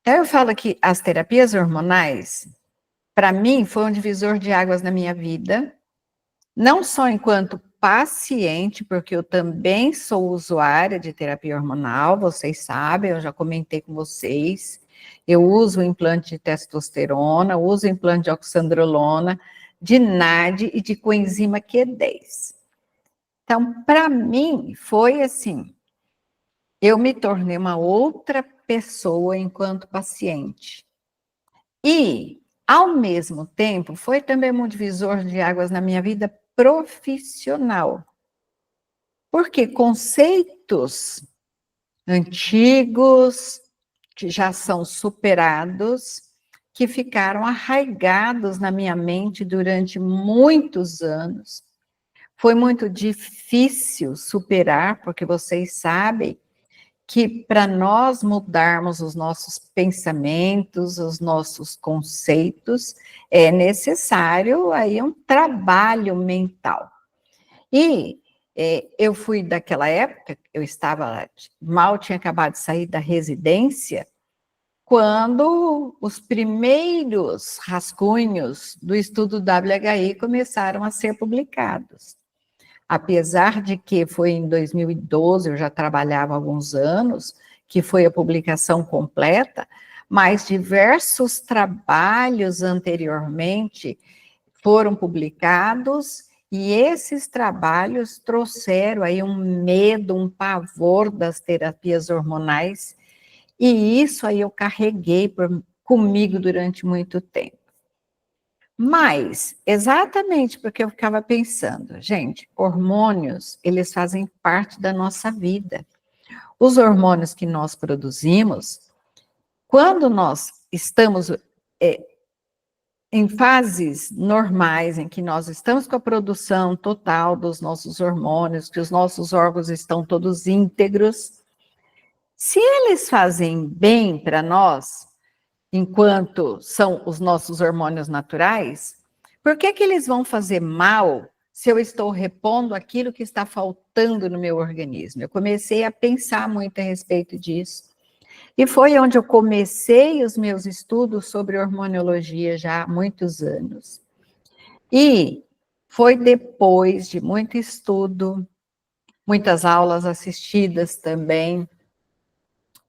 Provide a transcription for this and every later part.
Então, eu falo que as terapias hormonais, para mim, foi um divisor de águas na minha vida, não só enquanto paciente, porque eu também sou usuária de terapia hormonal, vocês sabem, eu já comentei com vocês. Eu uso o implante de testosterona, uso o implante de oxandrolona, de NAD e de coenzima Q10. Então, para mim, foi assim, eu me tornei uma outra pessoa enquanto paciente. E, ao mesmo tempo, foi também um divisor de águas na minha vida profissional. Porque conceitos antigos, que já são superados, que ficaram arraigados na minha mente durante muitos anos. Foi muito difícil superar, porque vocês sabem que para nós mudarmos os nossos pensamentos, os nossos conceitos, é necessário aí um trabalho mental. E eu fui daquela época, eu estava, mal tinha acabado de sair da residência, quando os primeiros rascunhos do estudo WHI começaram a ser publicados. Apesar de que foi em 2012, eu já trabalhava há alguns anos, que foi a publicação completa, mas diversos trabalhos anteriormente foram publicados e esses trabalhos trouxeram aí um medo, um pavor das terapias hormonais, e isso aí eu carreguei comigo durante muito tempo. Mas, exatamente porque eu ficava pensando, gente, hormônios, eles fazem parte da nossa vida. Os hormônios que nós produzimos, quando nós estamos em fases normais, em que nós estamos com a produção total dos nossos hormônios, que os nossos órgãos estão todos íntegros, se eles fazem bem para nós, enquanto são os nossos hormônios naturais, por que que eles vão fazer mal se eu estou repondo aquilo que está faltando no meu organismo? Eu comecei a pensar muito a respeito disso. E foi onde eu comecei os meus estudos sobre hormonologia já há muitos anos. E foi depois de muito estudo, muitas aulas assistidas também,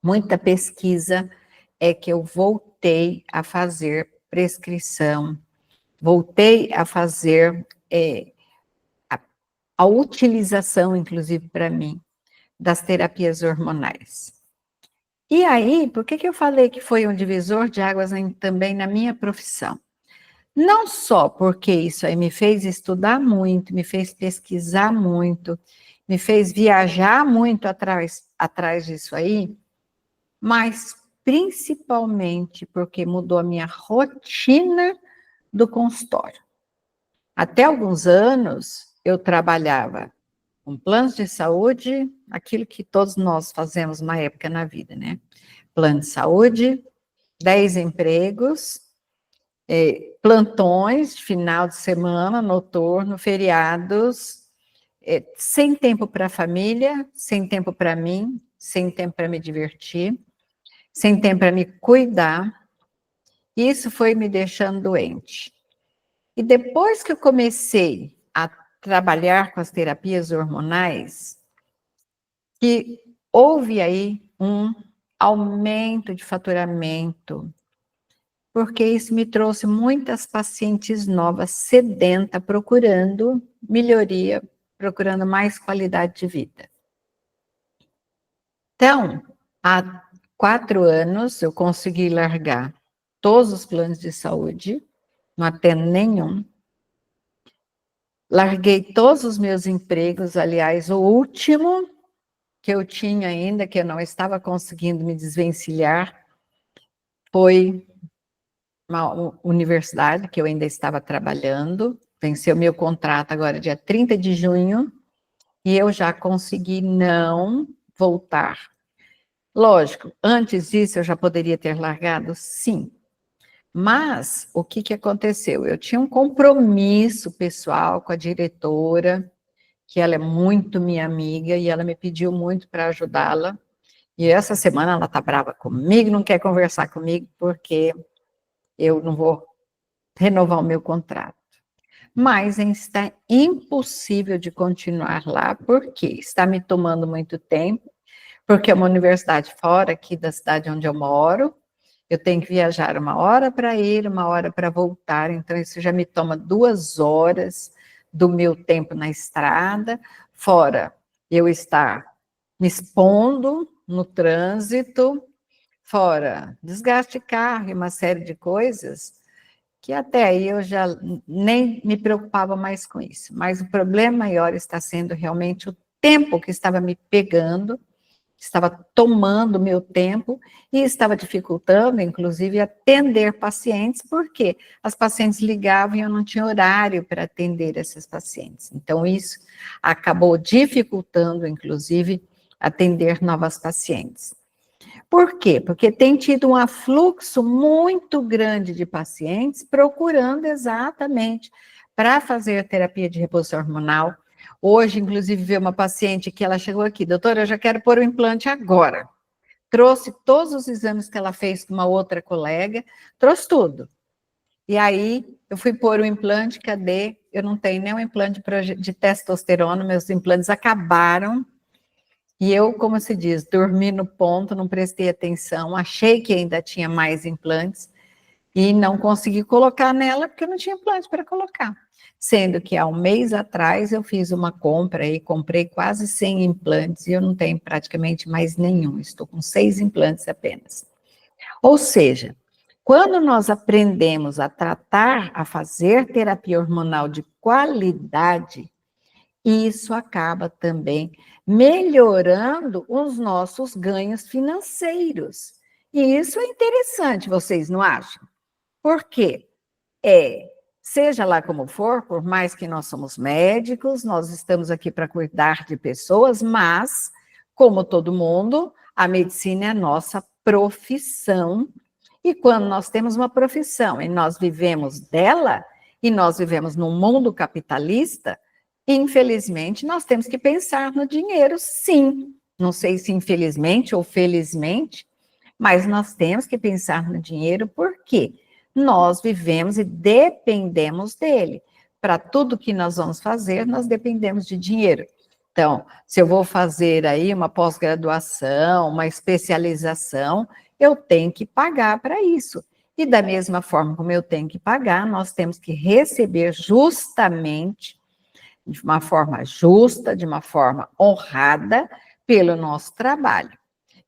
muita pesquisa, é que eu voltei a fazer prescrição, voltei a fazer a utilização, inclusive para mim, das terapias hormonais. E aí, por que eu falei que foi um divisor de águas também na minha profissão? Não só porque isso aí me fez estudar muito, me fez pesquisar muito, me fez viajar muito atrás disso aí, mas principalmente porque mudou a minha rotina do consultório. Até alguns anos, eu trabalhava com planos de saúde, aquilo que todos nós fazemos uma época na vida, né? Plano de saúde, 10 empregos, plantões de final de semana, noturno, feriados, sem tempo para a família, sem tempo para mim, sem tempo para me divertir, sem tempo para me cuidar. Isso foi me deixando doente. E depois que eu comecei a trabalhar com as terapias hormonais, que houve aí um aumento de faturamento, porque isso me trouxe muitas pacientes novas, sedenta, procurando melhoria, procurando mais qualidade de vida. Então, há 4 anos eu consegui largar todos os planos de saúde, não atendo nenhum. Larguei todos os meus empregos, aliás, o último que eu tinha ainda, que eu não estava conseguindo me desvencilhar, foi uma universidade que eu ainda estava trabalhando, venceu meu contrato agora dia 30 de junho, e eu já consegui não voltar. Lógico, antes disso eu já poderia ter largado? Sim. Mas o que aconteceu? Eu tinha um compromisso pessoal com a diretora, que ela é muito minha amiga, e ela me pediu muito para ajudá-la. E essa semana ela está brava comigo, não quer conversar comigo, porque eu não vou renovar o meu contrato. Mas está impossível de continuar lá, porque está me tomando muito tempo, porque é uma universidade fora aqui da cidade onde eu moro, eu tenho que viajar 1 hora para ir, 1 hora para voltar, então isso já me toma 2 horas do meu tempo na estrada, fora eu estar me expondo no trânsito, fora desgaste de carro e uma série de coisas, que até aí eu já nem me preocupava mais com isso. Mas o problema maior está sendo realmente o tempo que estava me pegando, estava tomando meu tempo e estava dificultando, inclusive, atender pacientes, porque as pacientes ligavam e eu não tinha horário para atender essas pacientes. Então, isso acabou dificultando, inclusive, atender novas pacientes. Por quê? Porque tem tido um afluxo muito grande de pacientes procurando exatamente para fazer terapia de reposição hormonal. Hoje, inclusive, veio uma paciente que ela chegou aqui, doutora, eu já quero pôr o implante agora. Trouxe todos os exames que ela fez com uma outra colega, trouxe tudo. E aí, eu fui pôr o implante, cadê? Eu não tenho nenhum implante de testosterona, meus implantes acabaram. E eu, como se diz, dormi no ponto, não prestei atenção, achei que ainda tinha mais implantes e não consegui colocar nela porque eu não tinha implante para colocar. Sendo que há um mês atrás eu fiz uma compra e comprei quase 100 implantes e eu não tenho praticamente mais nenhum, estou com 6 implantes apenas. Ou seja, quando nós aprendemos a tratar, a fazer terapia hormonal de qualidade, isso acaba também melhorando os nossos ganhos financeiros. E isso é interessante, vocês não acham? Por quê? Seja lá como for, por mais que nós somos médicos, nós estamos aqui para cuidar de pessoas, mas, como todo mundo, a medicina é a nossa profissão. E quando nós temos uma profissão e nós vivemos dela, e nós vivemos num mundo capitalista, infelizmente, nós temos que pensar no dinheiro, sim. Não sei se infelizmente ou felizmente, mas nós temos que pensar no dinheiro porque nós vivemos e dependemos dele. Para tudo que nós vamos fazer, nós dependemos de dinheiro. Então, se eu vou fazer aí uma pós-graduação, uma especialização, eu tenho que pagar para isso. E da mesma forma como eu tenho que pagar, nós temos que receber justamente, de uma forma justa, de uma forma honrada, pelo nosso trabalho.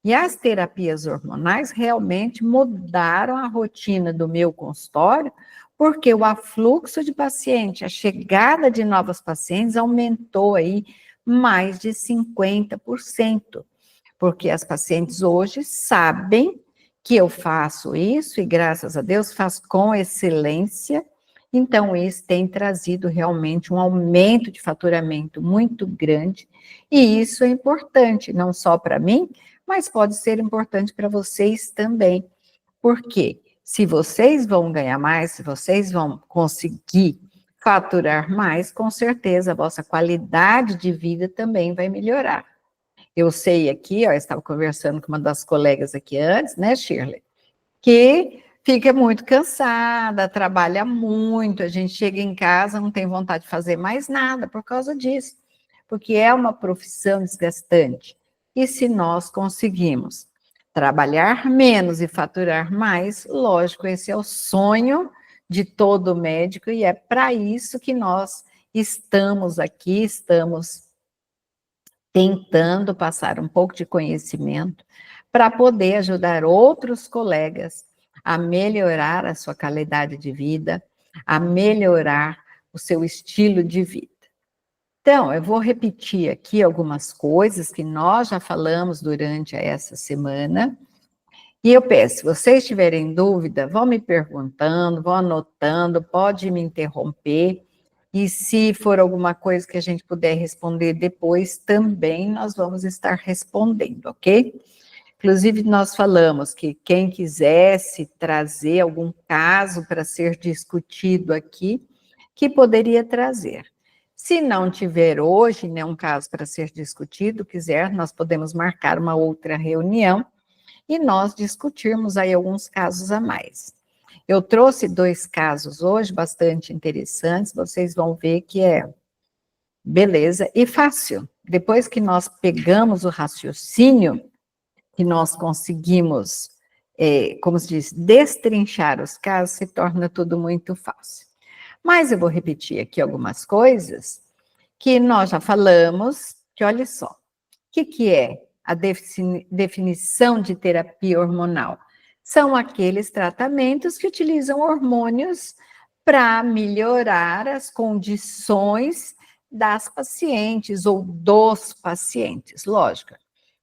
E as terapias hormonais realmente mudaram a rotina do meu consultório, porque o afluxo de paciente, a chegada de novos pacientes aumentou aí mais de 50%, porque as pacientes hoje sabem que eu faço isso e graças a Deus faço com excelência. Então, isso tem trazido realmente um aumento de faturamento muito grande, e isso é importante, não só para mim, mas pode ser importante para vocês também. Porque se vocês vão ganhar mais, se vocês vão conseguir faturar mais, com certeza a vossa qualidade de vida também vai melhorar. Eu sei aqui, ó, eu estava conversando com uma das colegas aqui antes, né, Shirley, que fica muito cansada, trabalha muito, a gente chega em casa, não tem vontade de fazer mais nada por causa disso, porque é uma profissão desgastante. E se nós conseguimos trabalhar menos e faturar mais, lógico, esse é o sonho de todo médico e é para isso que nós estamos aqui, estamos tentando passar um pouco de conhecimento para poder ajudar outros colegas a melhorar a sua qualidade de vida, a melhorar o seu estilo de vida. Então, eu vou repetir aqui algumas coisas que nós já falamos durante essa semana, e eu peço, se vocês tiverem dúvida, vão me perguntando, vão anotando, pode me interromper, e se for alguma coisa que a gente puder responder depois, também nós vamos estar respondendo, ok? Inclusive, nós falamos que quem quisesse trazer algum caso para ser discutido aqui, que poderia trazer. Se não tiver hoje nenhum caso para ser discutido, quiser, nós podemos marcar uma outra reunião e nós discutirmos aí alguns casos a mais. Eu trouxe 2 casos hoje bastante interessantes, vocês vão ver que é beleza e fácil. Depois que nós pegamos o raciocínio, que nós conseguimos, como se diz, destrinchar os casos, se torna tudo muito fácil. Mas eu vou repetir aqui algumas coisas que nós já falamos, que olha só, o que é a definição de terapia hormonal? São aqueles tratamentos que utilizam hormônios para melhorar as condições das pacientes ou dos pacientes, lógico.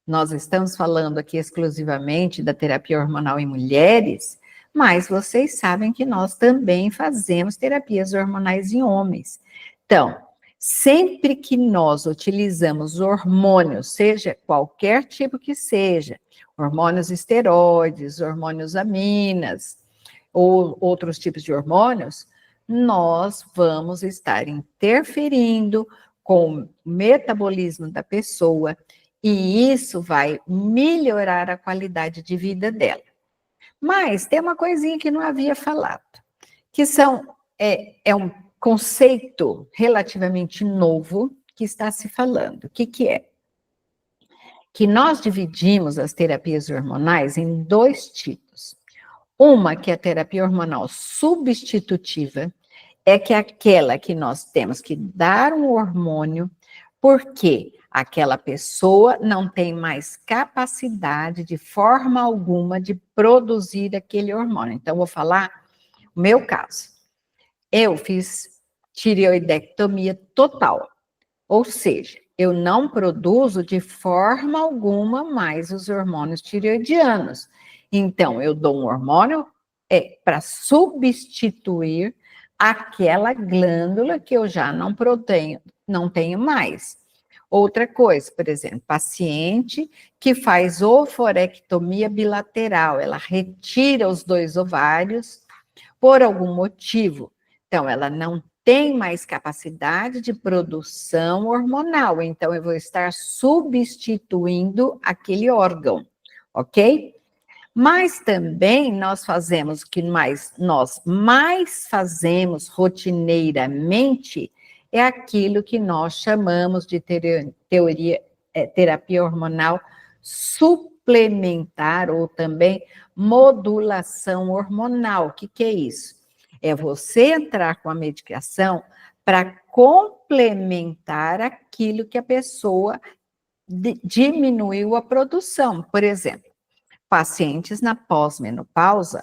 Nós estamos falando aqui exclusivamente da terapia hormonal em mulheres, mas vocês sabem que nós também fazemos terapias hormonais em homens. Então, sempre que nós utilizamos hormônios, seja qualquer tipo que seja, hormônios esteroides, hormônios aminas, ou outros tipos de hormônios, nós vamos estar interferindo com o metabolismo da pessoa e isso vai melhorar a qualidade de vida dela. Mas tem uma coisinha que não havia falado, que é um conceito relativamente novo que está se falando. O que é? Que nós dividimos as terapias hormonais em 2 tipos. Uma que é a terapia hormonal substitutiva, que é aquela que nós temos que dar um hormônio porque aquela pessoa não tem mais capacidade de forma alguma de produzir aquele hormônio. Então, vou falar o meu caso. Eu fiz tireoidectomia total, ou seja, eu não produzo de forma alguma mais os hormônios tireoidianos. Então, eu dou um hormônio para substituir aquela glândula que eu já não tenho mais. Outra coisa, por exemplo, paciente que faz ovarectomia bilateral, ela retira os 2 ovários por algum motivo. Então, ela não tem mais capacidade de produção hormonal, então eu vou estar substituindo aquele órgão, ok? Mas também nós fazemos o que nós mais fazemos rotineiramente é aquilo que nós chamamos de terapia hormonal suplementar ou também modulação hormonal. O que é isso? É você entrar com a medicação para complementar aquilo que a pessoa diminuiu a produção. Por exemplo, pacientes na pós-menopausa,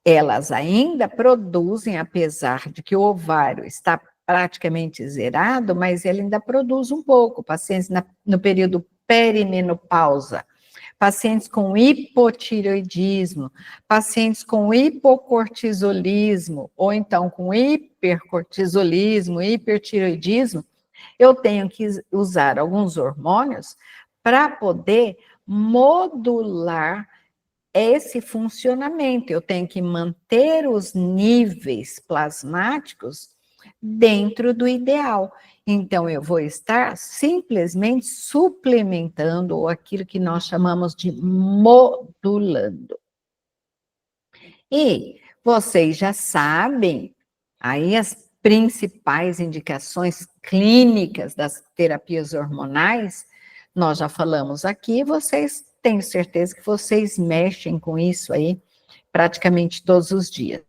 elas ainda produzem, apesar de que o ovário está praticamente zerado, mas ele ainda produz um pouco. Pacientes no período perimenopausa, pacientes com hipotireoidismo, pacientes com hipocortisolismo, ou então com hipercortisolismo, hipertireoidismo, eu tenho que usar alguns hormônios para poder modular esse funcionamento. Eu tenho que manter os níveis plasmáticos dentro do ideal. Então, eu vou estar simplesmente suplementando ou aquilo que nós chamamos de modulando. E vocês já sabem aí as principais indicações clínicas das terapias hormonais, nós já falamos aqui, vocês tenho certeza que vocês mexem com isso aí praticamente todos os dias.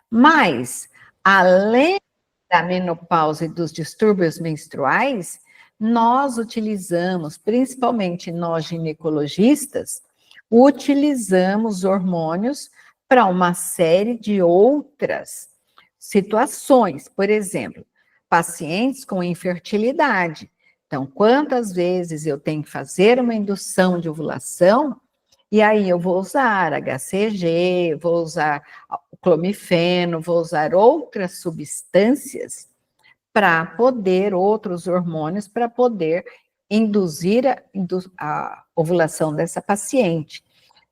Mas, além da menopausa e dos distúrbios menstruais, nós utilizamos, principalmente nós ginecologistas, utilizamos hormônios para uma série de outras situações. Por exemplo, pacientes com infertilidade. Então, quantas vezes eu tenho que fazer uma indução de ovulação, e aí eu vou usar HCG, vou usar clomifeno, vou usar outras substâncias para poder, outros hormônios, para poder induzir a ovulação dessa paciente.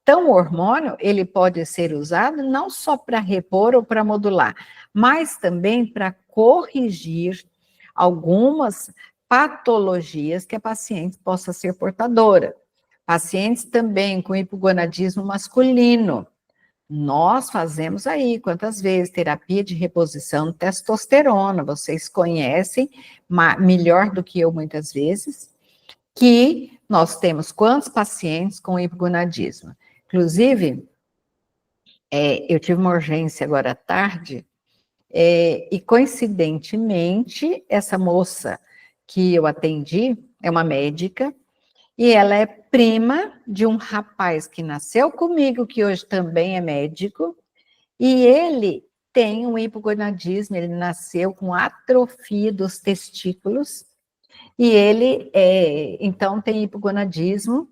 Então, o hormônio, ele pode ser usado não só para repor ou para modular, mas também para corrigir algumas patologias que a paciente possa ser portadora. Pacientes também com hipogonadismo masculino. Nós fazemos aí, quantas vezes, terapia de reposição de testosterona, vocês conhecem melhor do que eu muitas vezes, que nós temos quantos pacientes com hipogonadismo. Inclusive, eu tive uma urgência agora à tarde, e coincidentemente, essa moça que eu atendi é uma médica, e ela é prima de um rapaz que nasceu comigo, que hoje também é médico, e ele tem um hipogonadismo, ele nasceu com atrofia dos testículos, e ele, então, tem hipogonadismo,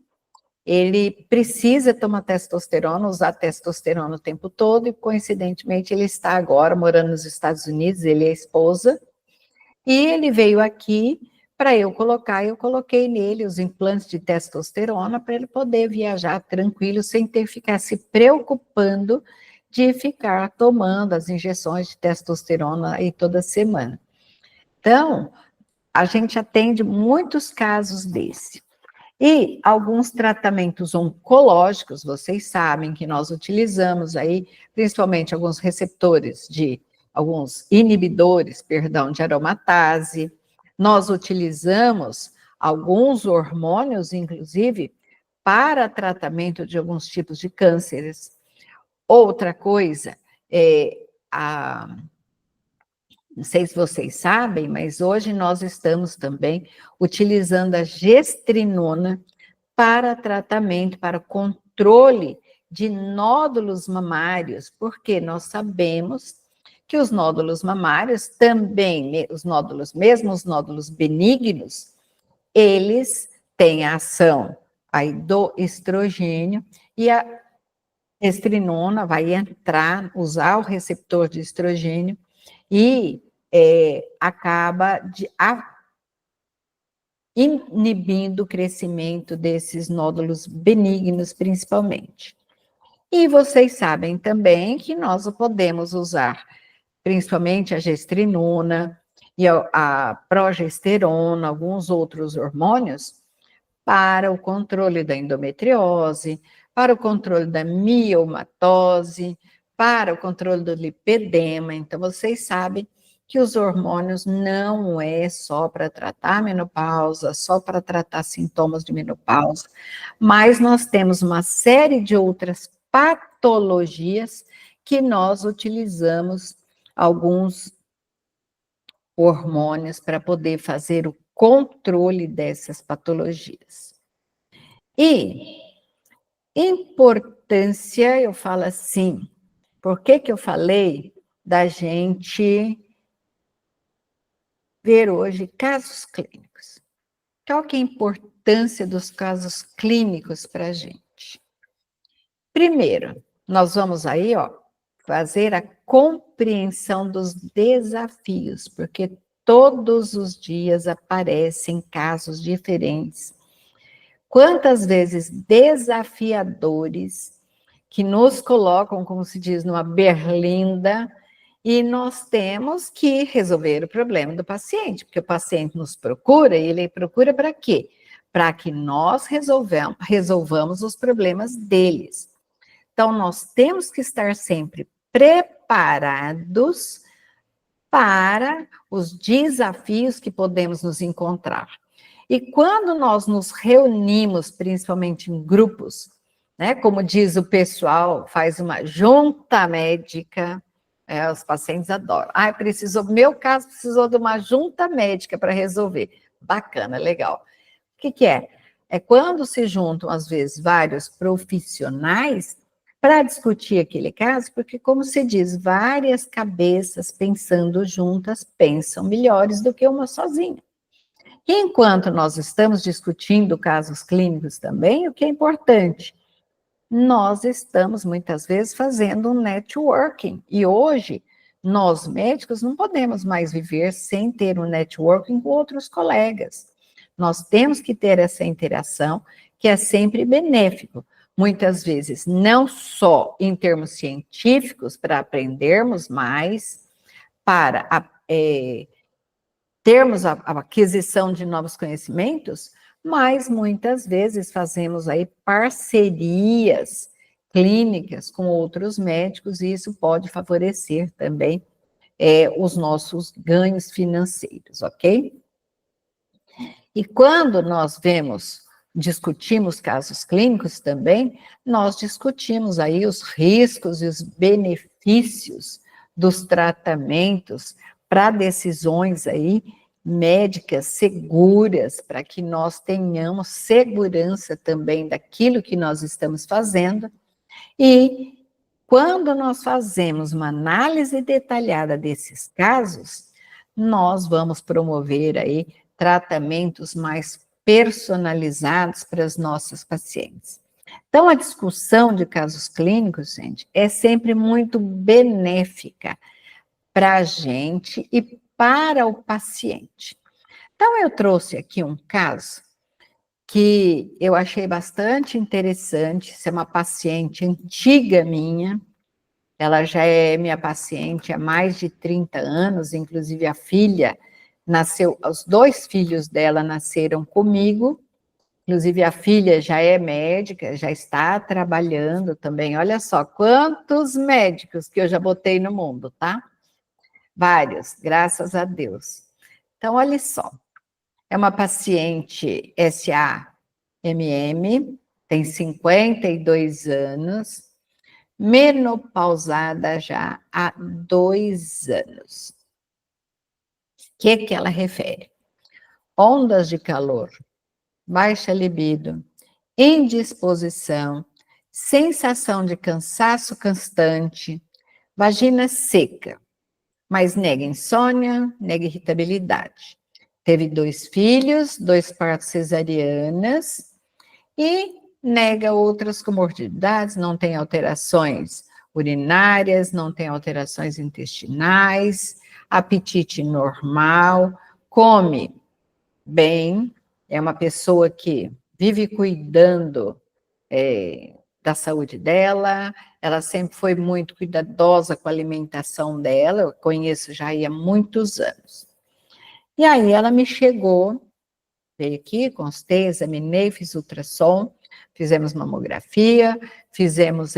ele precisa tomar testosterona, usar testosterona o tempo todo, e coincidentemente ele está agora morando nos Estados Unidos, ele é a esposa, e ele veio aqui para eu coloquei nele os implantes de testosterona para ele poder viajar tranquilo, sem ter que ficar se preocupando de ficar tomando as injeções de testosterona aí toda semana. Então, a gente atende muitos casos desse. E alguns tratamentos oncológicos, vocês sabem que nós utilizamos aí, principalmente alguns alguns inibidores, perdão, de aromatase. Nós utilizamos alguns hormônios, inclusive, para tratamento de alguns tipos de cânceres. Outra coisa, não sei se vocês sabem, mas hoje nós estamos também utilizando a gestrinona para tratamento, para controle de nódulos mamários, porque nós sabemos que os nódulos mamários também, mesmo os nódulos benignos, eles têm a ação aí do estrogênio, e a gestrinona vai usar o receptor de estrogênio e acaba inibindo o crescimento desses nódulos benignos, principalmente. E vocês sabem também que nós podemos usar, principalmente a gestrinona e a progesterona, alguns outros hormônios, para o controle da endometriose, para o controle da miomatose, para o controle do lipedema. Então, vocês sabem que os hormônios não é só para tratar a menopausa, só para tratar sintomas de menopausa, mas nós temos uma série de outras patologias que nós utilizamos alguns hormônios para poder fazer o controle dessas patologias. E importância, eu falo assim, por que eu falei da gente ver hoje casos clínicos? Qual que é a importância dos casos clínicos para a gente? Primeiro, nós vamos aí, fazer a compreensão dos desafios, porque todos os dias aparecem casos diferentes. Quantas vezes desafiadores que nos colocam, como se diz, numa berlinda, e nós temos que resolver o problema do paciente, porque o paciente nos procura, e ele procura para quê? Para que nós resolvamos os problemas deles. Então, nós temos que estar sempre preparados para os desafios que podemos nos encontrar. E quando nós nos reunimos, principalmente em grupos, né, como diz o pessoal, faz uma junta médica, os pacientes adoram. Meu caso precisou de uma junta médica para resolver. Bacana, legal. O que é? É quando se juntam, às vezes, vários profissionais para discutir aquele caso, porque, como se diz, várias cabeças pensando juntas pensam melhores do que uma sozinha. E enquanto nós estamos discutindo casos clínicos também, o que é importante? Nós estamos, muitas vezes, fazendo um networking. E hoje, nós médicos não podemos mais viver sem ter um networking com outros colegas. Nós temos que ter essa interação, que é sempre benéfico. Muitas vezes, não só em termos científicos, para aprendermos mais, para termos a aquisição de novos conhecimentos, mas muitas vezes fazemos aí parcerias clínicas com outros médicos, e isso pode favorecer também os nossos ganhos financeiros, ok? E quando nós discutimos casos clínicos também, nós discutimos aí os riscos e os benefícios dos tratamentos para decisões aí médicas seguras, para que nós tenhamos segurança também daquilo que nós estamos fazendo. E quando nós fazemos uma análise detalhada desses casos, nós vamos promover aí tratamentos mais personalizados para as nossas pacientes. Então, a discussão de casos clínicos, gente, é sempre muito benéfica para a gente e para o paciente. Então, eu trouxe aqui um caso que eu achei bastante interessante. Essa é uma paciente antiga minha, ela já é minha paciente há mais de 30 anos, inclusive a filha nasceu, os 2 filhos dela nasceram comigo, inclusive a filha já é médica, já está trabalhando também. Olha só quantos médicos que eu já botei no mundo, tá? Vários, graças a Deus. Então, olha só, é uma paciente SAMM, tem 52 anos, menopausada já há 2 anos. O que ela refere? Ondas de calor, baixa libido, indisposição, sensação de cansaço constante, vagina seca, mas nega insônia, nega irritabilidade. Teve 2 filhos, 2 partos cesarianas e nega outras comorbidades, não tem alterações urinárias, não tem alterações intestinais, apetite normal, come bem, é uma pessoa que vive cuidando da saúde dela, ela sempre foi muito cuidadosa com a alimentação dela, eu conheço já há muitos anos. E aí ela me chegou, veio aqui, constei, examinei, fiz ultrassom, fizemos mamografia, fizemos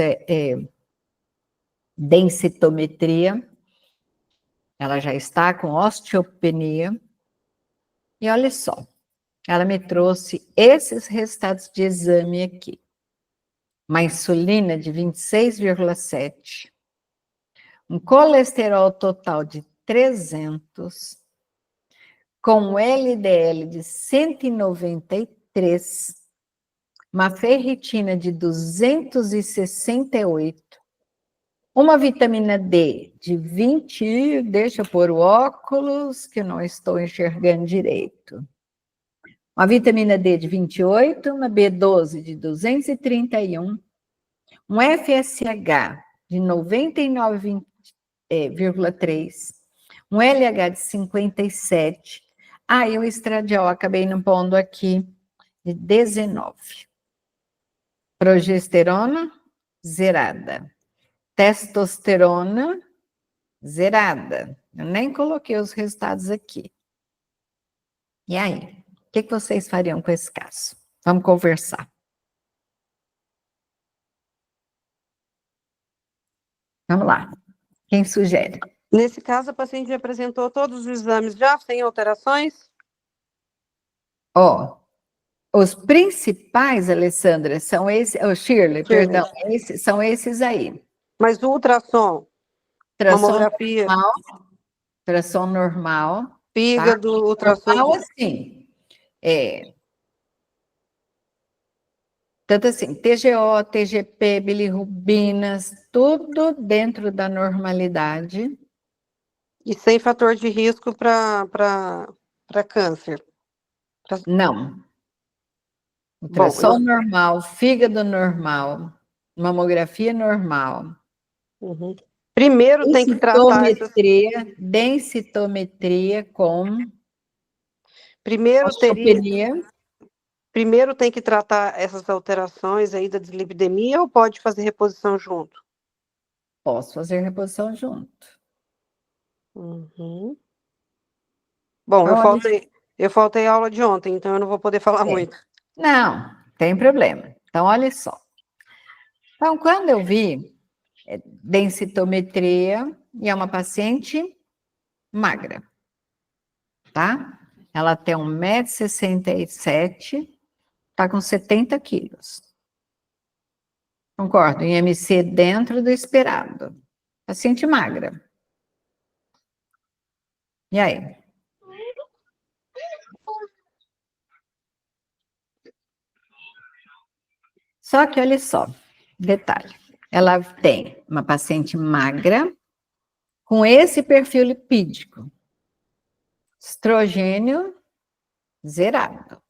densitometria, ela já está com osteopenia, e olha só, ela me trouxe esses resultados de exame aqui. Uma insulina de 26,7, um colesterol total de 300, com LDL de 193, uma ferritina de 268, uma vitamina D de 20, deixa eu pôr o óculos, que eu não estou enxergando direito. Uma vitamina D de 28, uma B12 de 231, um FSH de 99,3, um LH de 57, e o estradiol, acabei não pondo aqui, de 19. Progesterona, zerada. Testosterona, zerada. Eu nem coloquei os resultados aqui. E aí? O que vocês fariam com esse caso? Vamos conversar. Vamos lá. Quem sugere? Nesse caso, a paciente apresentou todos os exames já, sem alterações? Os principais, Alessandra, são esses, Shirley, perdão, são esses aí. Mas o ultrassom, mamografia, ultrassom normal, fígado, tá? ultrassom... Normal, assim, tanto assim, TGO, TGP, bilirrubinas, tudo dentro da normalidade. E sem fator de risco para câncer? Não. Ultrassom normal, fígado normal, mamografia normal. Uhum. Primeiro tem que tratar densitometria com osteopenia. Primeiro tem que tratar essas alterações aí da dislipidemia ou pode fazer reposição junto? Posso fazer reposição junto. Uhum. Bom, Olha, eu faltei a aula de ontem, então eu não vou poder falar muito. não, tem problema. Então, olha só. Então, quando eu vi densitometria, e é uma paciente magra, tá? Ela tem 1,67 m, tá com 70 quilos. Concordo, IMC dentro do esperado. Paciente magra. E aí? Só que olha só, detalhe. Ela tem uma paciente magra com esse perfil lipídico. Estrogênio zerado,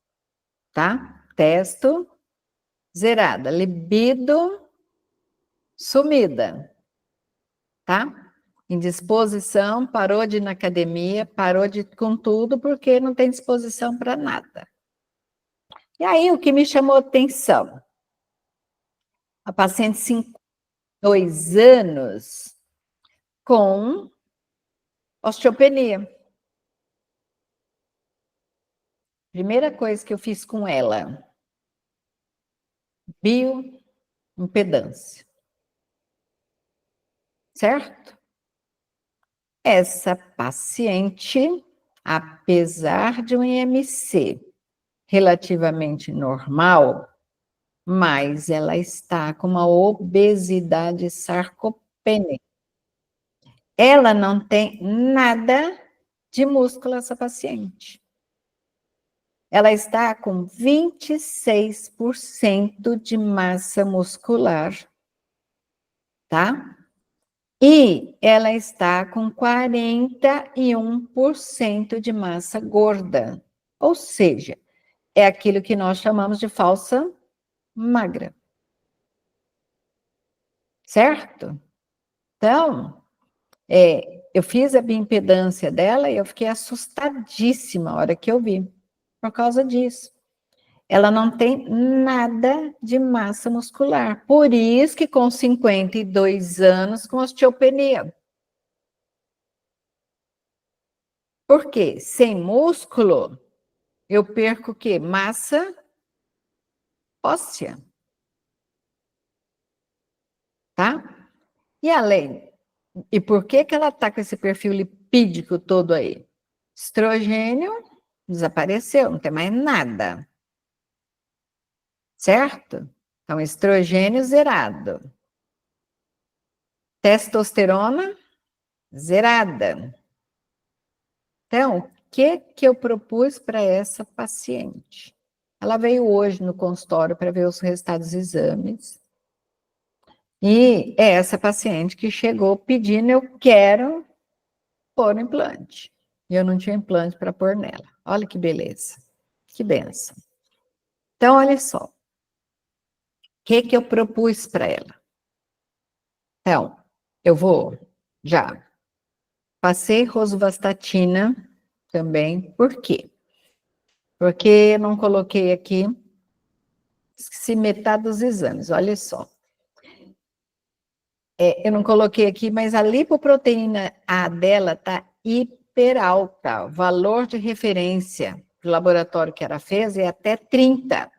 tá? Testo zerada. Libido sumida, tá? Indisposição, parou de ir na academia, parou de com tudo porque não tem disposição para nada. E aí o que me chamou a atenção? A paciente 52 anos com osteopenia. Primeira coisa que eu fiz com ela, bioimpedância. Certo? Essa paciente, apesar de um IMC relativamente normal, mas ela está com uma obesidade sarcopênica. Ela não tem nada de músculo, essa paciente. Ela está com 26% de massa muscular, tá? E ela está com 41% de massa gorda. Ou seja, é aquilo que nós chamamos de falsa magra. Certo? Então, eu fiz a bioimpedância dela e eu fiquei assustadíssima a hora que eu vi, por causa disso. Ela não tem nada de massa muscular. Por isso que com 52 anos, com osteopenia. Por quê? Sem músculo, eu perco o quê? Massa óssea. Tá? E além, e por que que ela tá com esse perfil lipídico todo aí? Estrogênio desapareceu, não tem mais nada. Certo? Então, estrogênio zerado. Testosterona zerada. Então, o que que eu propus para essa paciente? Ela veio hoje no consultório para ver os resultados dos exames. E é essa paciente que chegou pedindo, eu quero pôr o implante. E eu não tinha implante para pôr nela. Olha que beleza. Que benção. Então, olha só. O que que eu propus para ela? Então, eu vou já. Passei rosuvastatina também. Por quê? Porque eu não coloquei aqui, esqueci metade dos exames, olha só. Eu não coloquei aqui, mas a lipoproteína A dela está hiper alta. O valor de referência do laboratório que ela fez é até 30.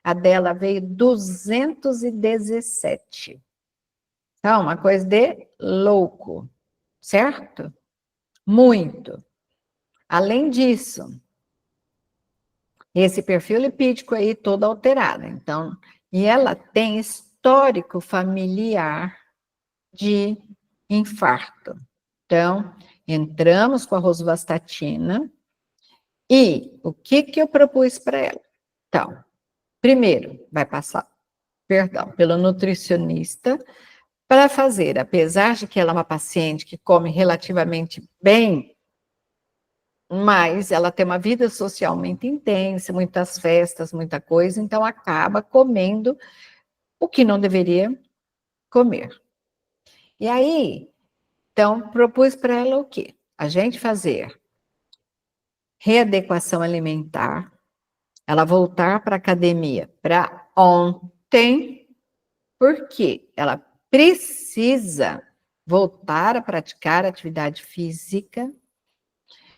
A dela veio 217. Então, uma coisa de louco, certo? Muito. Além disso, esse perfil lipídico aí todo alterado. Então, e ela tem histórico familiar de infarto. Então, entramos com a rosuvastatina e o que que eu propus para ela? Então, primeiro, vai passar, perdão, pelo nutricionista para fazer, apesar de que ela é uma paciente que come relativamente bem, mas ela tem uma vida social muito intensa, muitas festas, muita coisa, então acaba comendo o que não deveria comer. E aí, então, propus para ela o quê? A gente fazer readequação alimentar, ela voltar para a academia para ontem, porque ela precisa voltar a praticar atividade física,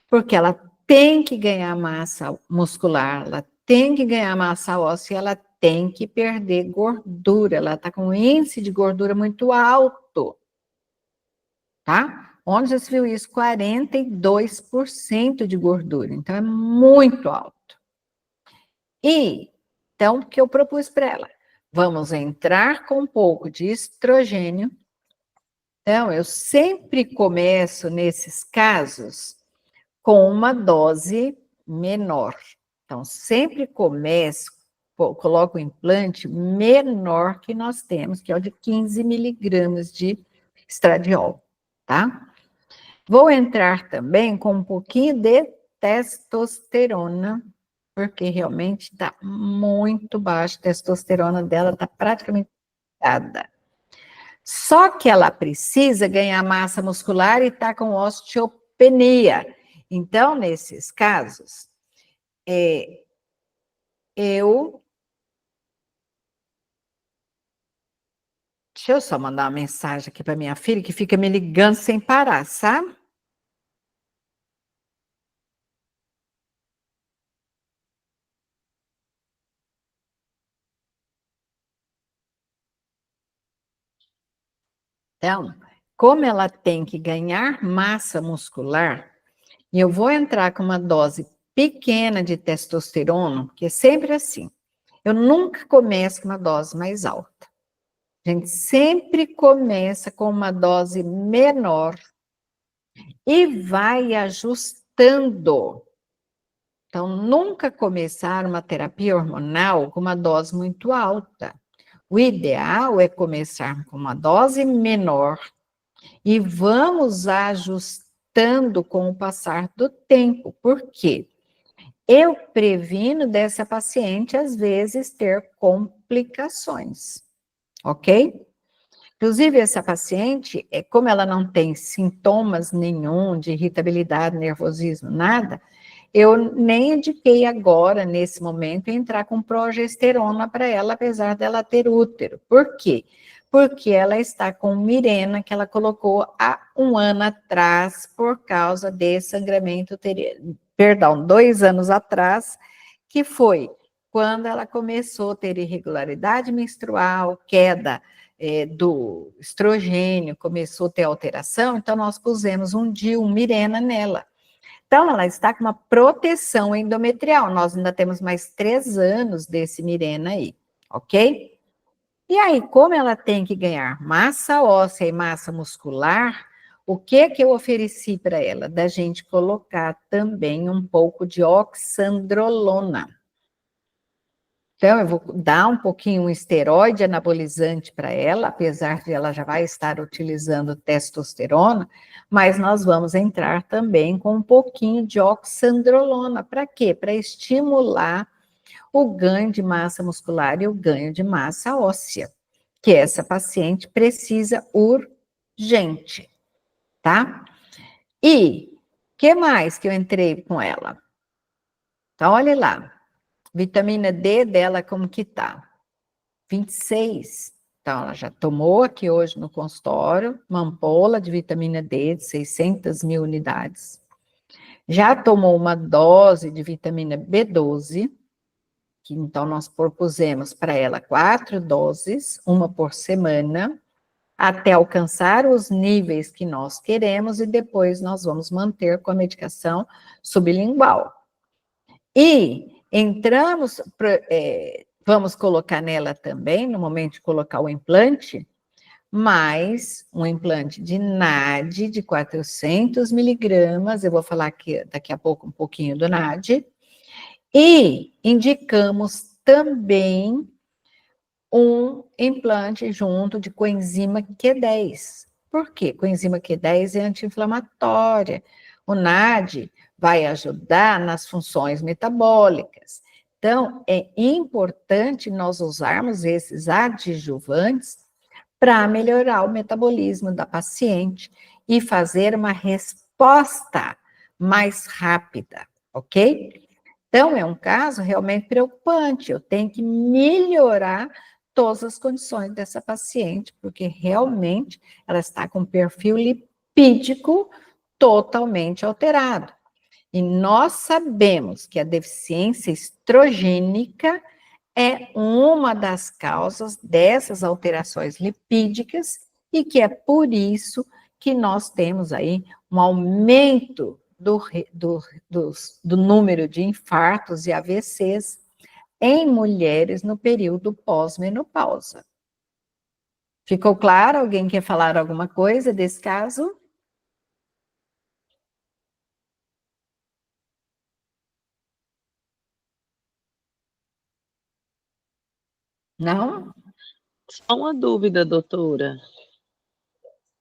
porque ela tem que ganhar massa muscular, ela tem que ganhar massa óssea, ela tem que perder gordura, ela está com um índice de gordura muito alto, tá? Onde já se viu isso? 42% de gordura, então é muito alto. E, então, o que eu propus para ela? Vamos entrar com um pouco de estrogênio. Então, eu sempre começo, nesses casos, com uma dose menor. Então, sempre começo, coloco o implante menor que nós temos, que é o de 15 miligramas de estradiol, tá? Vou entrar também com um pouquinho de testosterona, porque realmente está muito baixo, a testosterona dela está praticamente nada. Só que ela precisa ganhar massa muscular e está com osteopenia. Então, nesses casos, eu. Deixa eu só mandar uma mensagem aqui para minha filha, que fica me ligando sem parar, sabe? Então, como ela tem que ganhar massa muscular, e eu vou entrar com uma dose pequena de testosterona, que é sempre assim. Eu nunca começo com uma dose mais alta. A gente sempre começa com uma dose menor e vai ajustando. Então, nunca começar uma terapia hormonal com uma dose muito alta. O ideal é começar com uma dose menor e vamos ajustando com o passar do tempo. Por quê? Eu previno dessa paciente, às vezes, ter complicações, ok? Inclusive, essa paciente, como ela não tem sintomas nenhum de irritabilidade, nervosismo, nada, eu nem indiquei agora, nesse momento, entrar com progesterona para ela, apesar dela ter útero. Por quê? Porque ela está com Mirena, que ela colocou há um ano atrás, por causa de sangramento uterino. Perdão, 2 anos atrás, que foi quando ela começou a ter irregularidade menstrual, queda do estrogênio, começou a ter alteração, então nós pusemos um DIU, Mirena nela. Então, ela está com uma proteção endometrial. Nós ainda temos mais 3 anos desse Mirena aí, ok? E aí, como ela tem que ganhar massa óssea e massa muscular, o que eu ofereci para ela? Da gente colocar também um pouco de oxandrolona. Então, eu vou dar um pouquinho um esteroide anabolizante para ela, apesar de ela já vai estar utilizando testosterona, mas nós vamos entrar também com um pouquinho de oxandrolona. Para quê? Para estimular o ganho de massa muscular e o ganho de massa óssea, que essa paciente precisa urgente, tá? E o que mais que eu entrei com ela? Então, olha lá. Vitamina D dela, como que tá? 26. Então, ela já tomou aqui hoje no consultório uma ampola de vitamina D de 600 mil unidades. Já tomou uma dose de vitamina B12, que então nós propusemos para ela 4 doses, uma por semana, até alcançar os níveis que nós queremos e depois nós vamos manter com a medicação sublingual. E entramos, vamos colocar nela também, no momento de colocar o implante, mais um implante de NAD de 400 miligramas, eu vou falar aqui, daqui a pouco um pouquinho do NAD, e indicamos também um implante junto de coenzima Q10. Por quê? Coenzima Q10 é anti-inflamatória. O NAD vai ajudar nas funções metabólicas. Então, é importante nós usarmos esses adjuvantes para melhorar o metabolismo da paciente e fazer uma resposta mais rápida, ok? Então, é um caso realmente preocupante. Eu tenho que melhorar todas as condições dessa paciente, porque realmente ela está com um perfil lipídico totalmente alterado. E nós sabemos que a deficiência estrogênica é uma das causas dessas alterações lipídicas e que é por isso que nós temos aí um aumento do número de infartos e AVCs em mulheres no período pós-menopausa. Ficou claro? Alguém quer falar alguma coisa desse caso? Não? Só uma dúvida, doutora.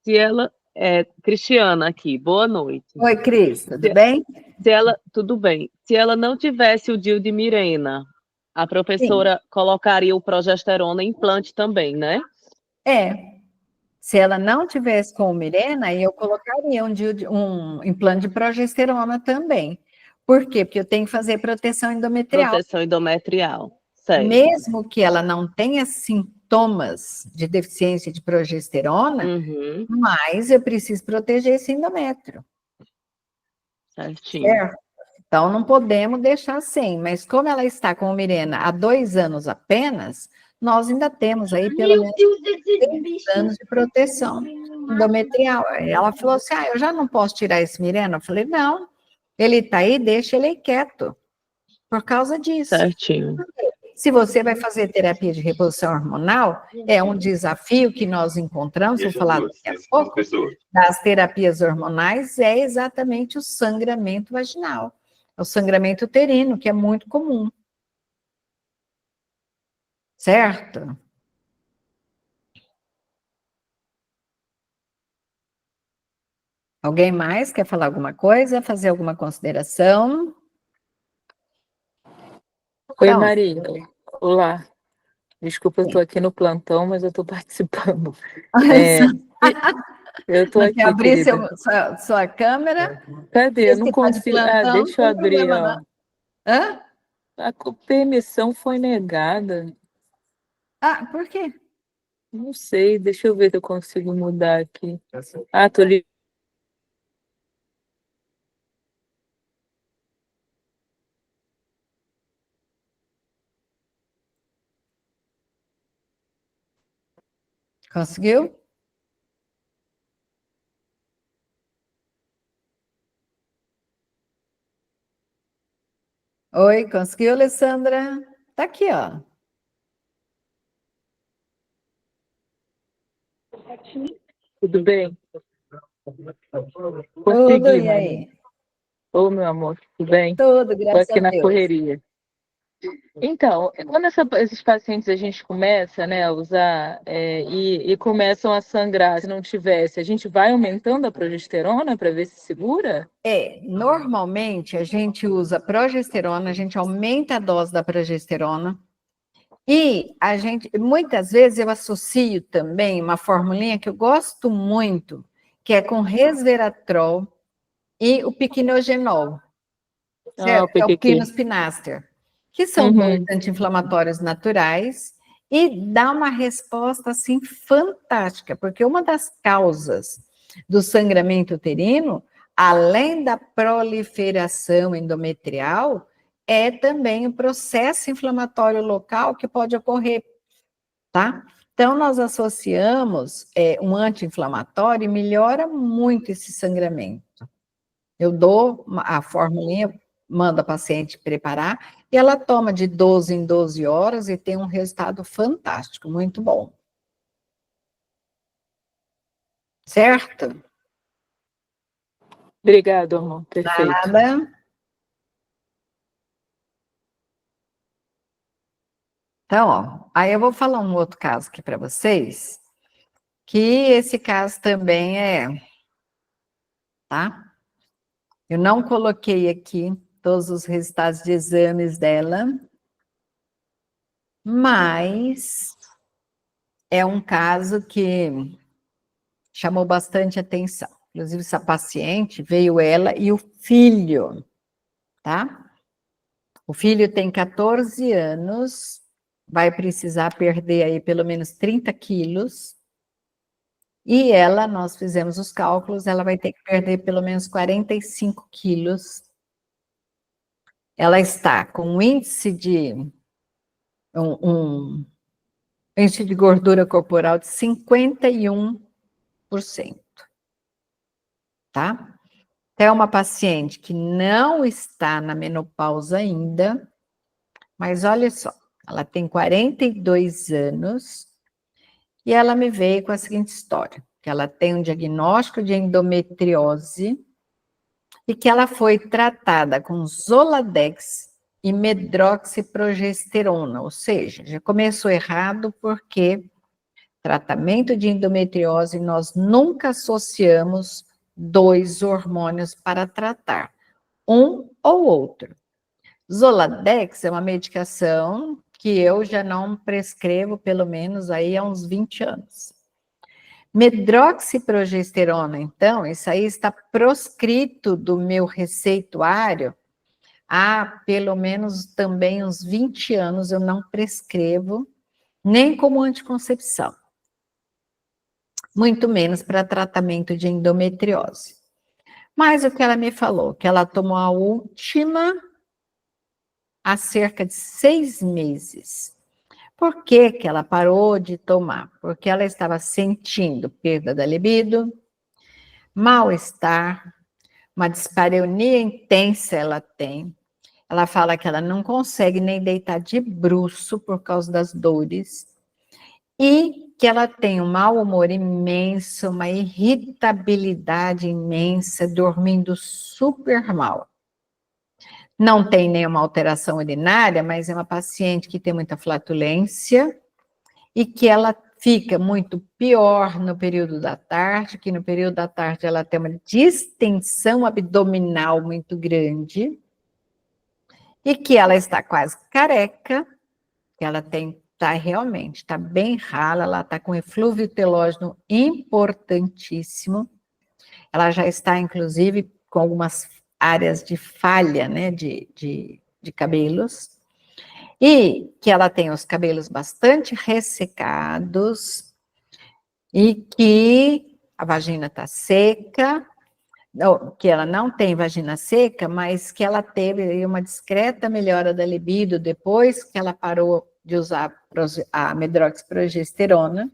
Se ela é Cristiana aqui, boa noite. Oi, Cris, tudo bem? Tudo bem. Se ela não tivesse o DIU de Mirena, a professora colocaria o progesterona implante também, né? Se ela não tivesse com o Mirena, eu colocaria um implante de progesterona também. Por quê? Porque eu tenho que fazer proteção endometrial. Proteção endometrial, certo. Mesmo que ela não tenha sintomas de deficiência de progesterona, mas eu preciso proteger esse endométrio. Certinho. Certo? Então, não podemos deixar sem. Mas como ela está com o Mirena há 2 anos apenas, nós ainda temos aí pelo menos 3 anos de proteção endometrial. Ela falou assim, eu já não posso tirar esse Mirena? Eu falei, não, ele está aí, deixa ele aí quieto. Por causa disso. Certinho. Se você vai fazer terapia de reposição hormonal, é um desafio que nós encontramos, vou falar daqui a pouco, das terapias hormonais, é exatamente o sangramento vaginal. É o sangramento uterino, que é muito comum. Certo? Alguém mais quer falar alguma coisa, fazer alguma consideração? Oi, Então, Maria. Olá. Desculpa, eu estou aqui no plantão, mas eu estou participando. Eu estou aqui, abrir querida. sua câmera. Cadê? Eu não Esse que tá de consigo. plantão, Deixa eu não tem abrir, problema, ó. Hã? A permissão foi negada. Por quê? Não sei, deixa eu ver se eu consigo mudar aqui. Tô ali. Conseguiu? Oi, conseguiu, Alessandra? Tá aqui, ó. Tudo bem? Tudo, Consegui, e aí? Maria. Ô, meu amor, tudo bem? Tudo, Estou graças aqui a na Deus. correria. Então, quando esses pacientes a gente começa, né, a usar e começam a sangrar, se não tivesse, a gente vai aumentando a progesterona para ver se segura? Normalmente a gente usa progesterona, a gente aumenta a dose da progesterona e a gente, muitas vezes eu associo também uma formulinha que eu gosto muito, que é com resveratrol e o piquenogenol, certo? O É o PQQ. Plinospinaster, que são dois anti-inflamatórios naturais e dá uma resposta assim fantástica, porque uma das causas do sangramento uterino, além da proliferação endometrial, é também o processo inflamatório local que pode ocorrer, tá? Então, nós associamos um anti-inflamatório e melhora muito esse sangramento. Eu dou a formulinha, mando a paciente preparar, e ela toma de 12 em 12 horas e tem um resultado fantástico, muito bom. Certo? Obrigado, amor. Perfeito. Nada. Então, ó, aí eu vou falar um outro caso aqui para vocês, que esse caso também tá? Eu não coloquei aqui todos os resultados de exames dela, mas é um caso que chamou bastante atenção. Inclusive, essa paciente veio ela e o filho, tá? O filho tem 14 anos, vai precisar perder aí pelo menos 30 quilos, e ela, nós fizemos os cálculos, ela vai ter que perder pelo menos 45 quilos ela está com um índice um índice de gordura corporal de 51%, tá? É uma paciente que não está na menopausa ainda, mas olha só, ela tem 42 anos e ela me veio com a seguinte história, que ela tem um diagnóstico de endometriose e que ela foi tratada com Zoladex e medroxiprogesterona, ou seja, já começou errado porque tratamento de endometriose nós nunca associamos 2 hormônios para tratar, um ou outro. Zoladex é uma medicação que eu já não prescrevo pelo menos aí há uns 20 anos. Medroxiprogesterona, então, isso aí está proscrito do meu receituário há pelo menos também uns 20 anos, eu não prescrevo, nem como anticoncepção, muito menos para tratamento de endometriose. Mas o que ela me falou, que ela tomou a última há cerca de 6 meses. Por que que ela parou de tomar? Porque ela estava sentindo perda da libido, mal-estar, uma dispareunia intensa ela tem. Ela fala que ela não consegue nem deitar de bruço por causa das dores e que ela tem um mau humor imenso, uma irritabilidade imensa, dormindo super mal. Não tem nenhuma alteração urinária, mas é uma paciente que tem muita flatulência e que ela fica muito pior no período da tarde, que no período da tarde ela tem uma distensão abdominal muito grande e que ela está quase careca, que ela está realmente, está bem rala, ela está com eflúvio telógeno importantíssimo, ela já está, inclusive, com algumas áreas de falha, né, de cabelos, e que ela tem os cabelos bastante ressecados, e que a vagina está seca, que ela não tem vagina seca, mas que ela teve uma discreta melhora da libido depois que ela parou de usar a medroxiprogesterona.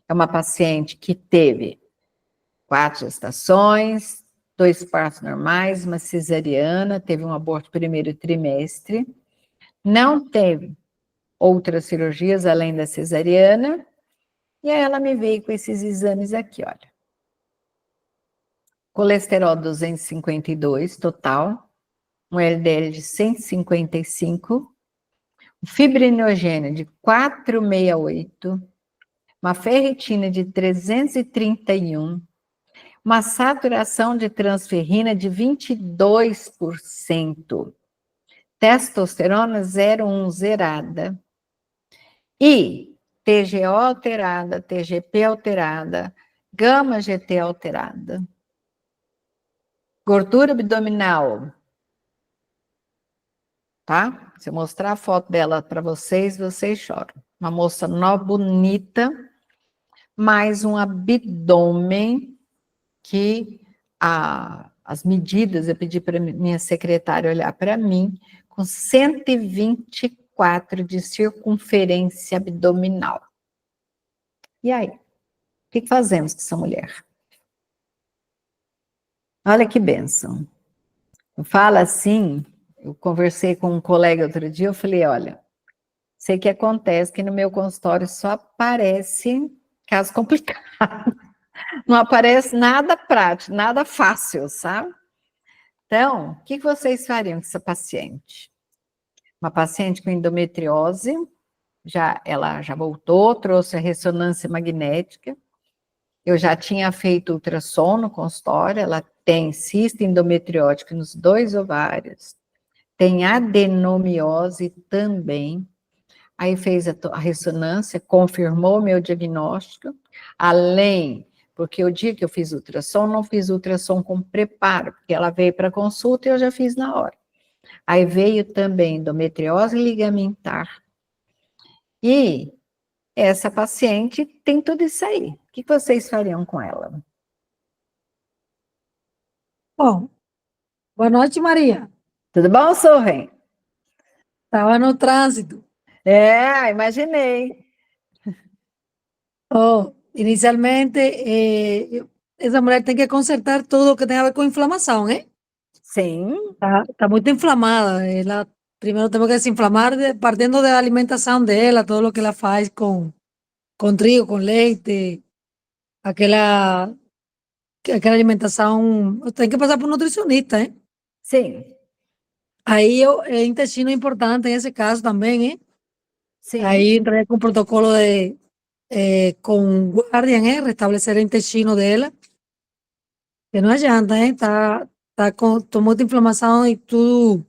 É uma paciente que teve 4 gestações, 2 partos normais, uma cesariana, teve um aborto primeiro trimestre, não teve outras cirurgias além da cesariana, e aí ela me veio com esses exames aqui, olha. Colesterol 252 total, um LDL de 155, fibrinogênio de 468, uma ferritina de 331, uma saturação de transferrina de 22%, testosterona 0,1 zerada, e TGO alterada, TGP alterada, gama GT alterada, gordura abdominal, tá? Se eu mostrar a foto dela para vocês, vocês choram. Uma moça nova, bonita, mais um abdômen que as medidas, eu pedi para minha secretária olhar para mim, com 124 de circunferência abdominal. E aí? O que fazemos com essa mulher? Olha que bênção. Fala assim, eu conversei com um colega outro dia, eu falei, olha, sei que acontece que no meu consultório só aparece caso complicado. Não aparece nada prático, nada fácil, sabe? Então, o que vocês fariam com essa paciente? Uma paciente com endometriose, ela já voltou, trouxe a ressonância magnética, eu já tinha feito ultrassom no consultório, ela tem cisto endometriótico nos 2 ovários, tem adenomiose também, aí fez a ressonância, confirmou o meu diagnóstico, além, porque o dia que eu fiz ultrassom, não fiz ultrassom com preparo, porque ela veio para consulta e eu já fiz na hora. Aí veio também endometriose ligamentar. E essa paciente tem tudo isso aí. O que vocês fariam com ela? Bom, boa noite, Maria. Tudo bom, Sorren? Estava no trânsito. Imaginei. Oh, inicialmente, essa mulher tem que consertar tudo que tem a ver com inflamação, hein? Sim, Está muito inflamada. Ela, primeiro temos que desinflamar, partindo da alimentação dela, todo o que ela faz com trigo, com leite, aquela, aquela alimentação. Tem que passar por um nutricionista, hein? sim, Aí o intestino é importante nesse caso também, hein? sim. Aí entraria com protocolo com Guardian, restabelecer o intestino dela. Que não adianta, hein? Tá com muita inflamação e tudo.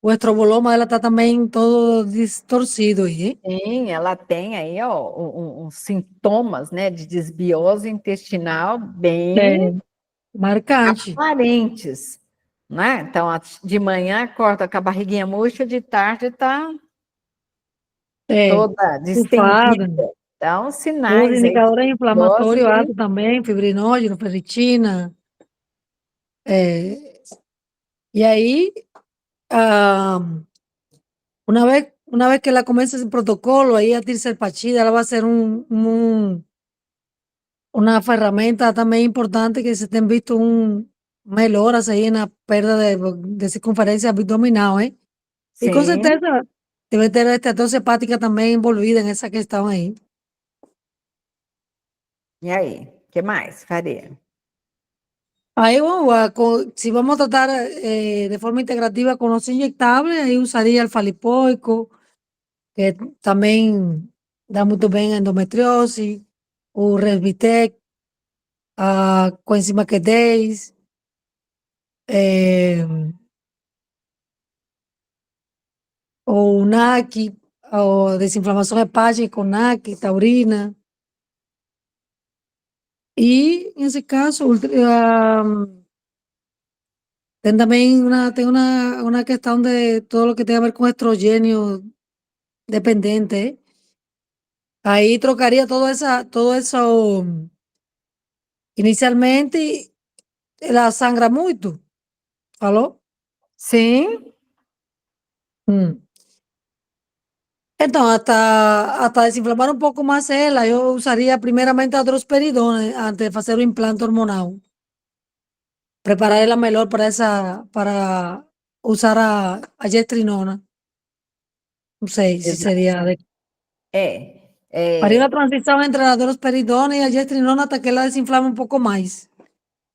O estroboloma dela tá também todo distorcido aí, hein? Sim, ela tem aí, ó, uns sintomas, né, de desbiose intestinal bem Marcante. aparentes, né? Então, de manhã acorda com a barriguinha murcha, de tarde tá É, toda estufada. distendida. Então, Os sinais aí de indicadores desbiose. inflamatórios altos também, fibrinógeno, ferritina. É, e aí, ah, uma vez que ela começa esse protocolo, aí a tirzepatida, ela vai ser una ferramenta también importante que se te han visto melhoras ahí en la pérdida de circunferencia abdominal, ¿eh? Y con Sim, certeza debe tener esteatose hepática también envolvida en esa que estaban ahí. e aí? O que mais faria? Ahí vamos si vamos a tratar de forma integrativa con los inyectables, ahí usaría el falipoico, que también da muy bien endometriosis, o Resvitec, coenzima Q10, eh, o NAQI, o desinflamación hepática con NAQI, taurina. Y en ese caso, también una cuestión de todo lo que tenga que ver con estrogênio dependente. ¿Eh? Ahí trocaría todo eso inicialmente, ela sangra muito. Falou? Sim, Hum. Então, hasta desinflamar um pouco mais ela, eu usaria primeiramente a drosperidona antes de fazer o implante hormonal. Preparar ela melhor para usar a gestrinona. Não sei se seria faria é, uma transição entre a drosperidona e a gestrinona até que ela desinflame um pouco mais,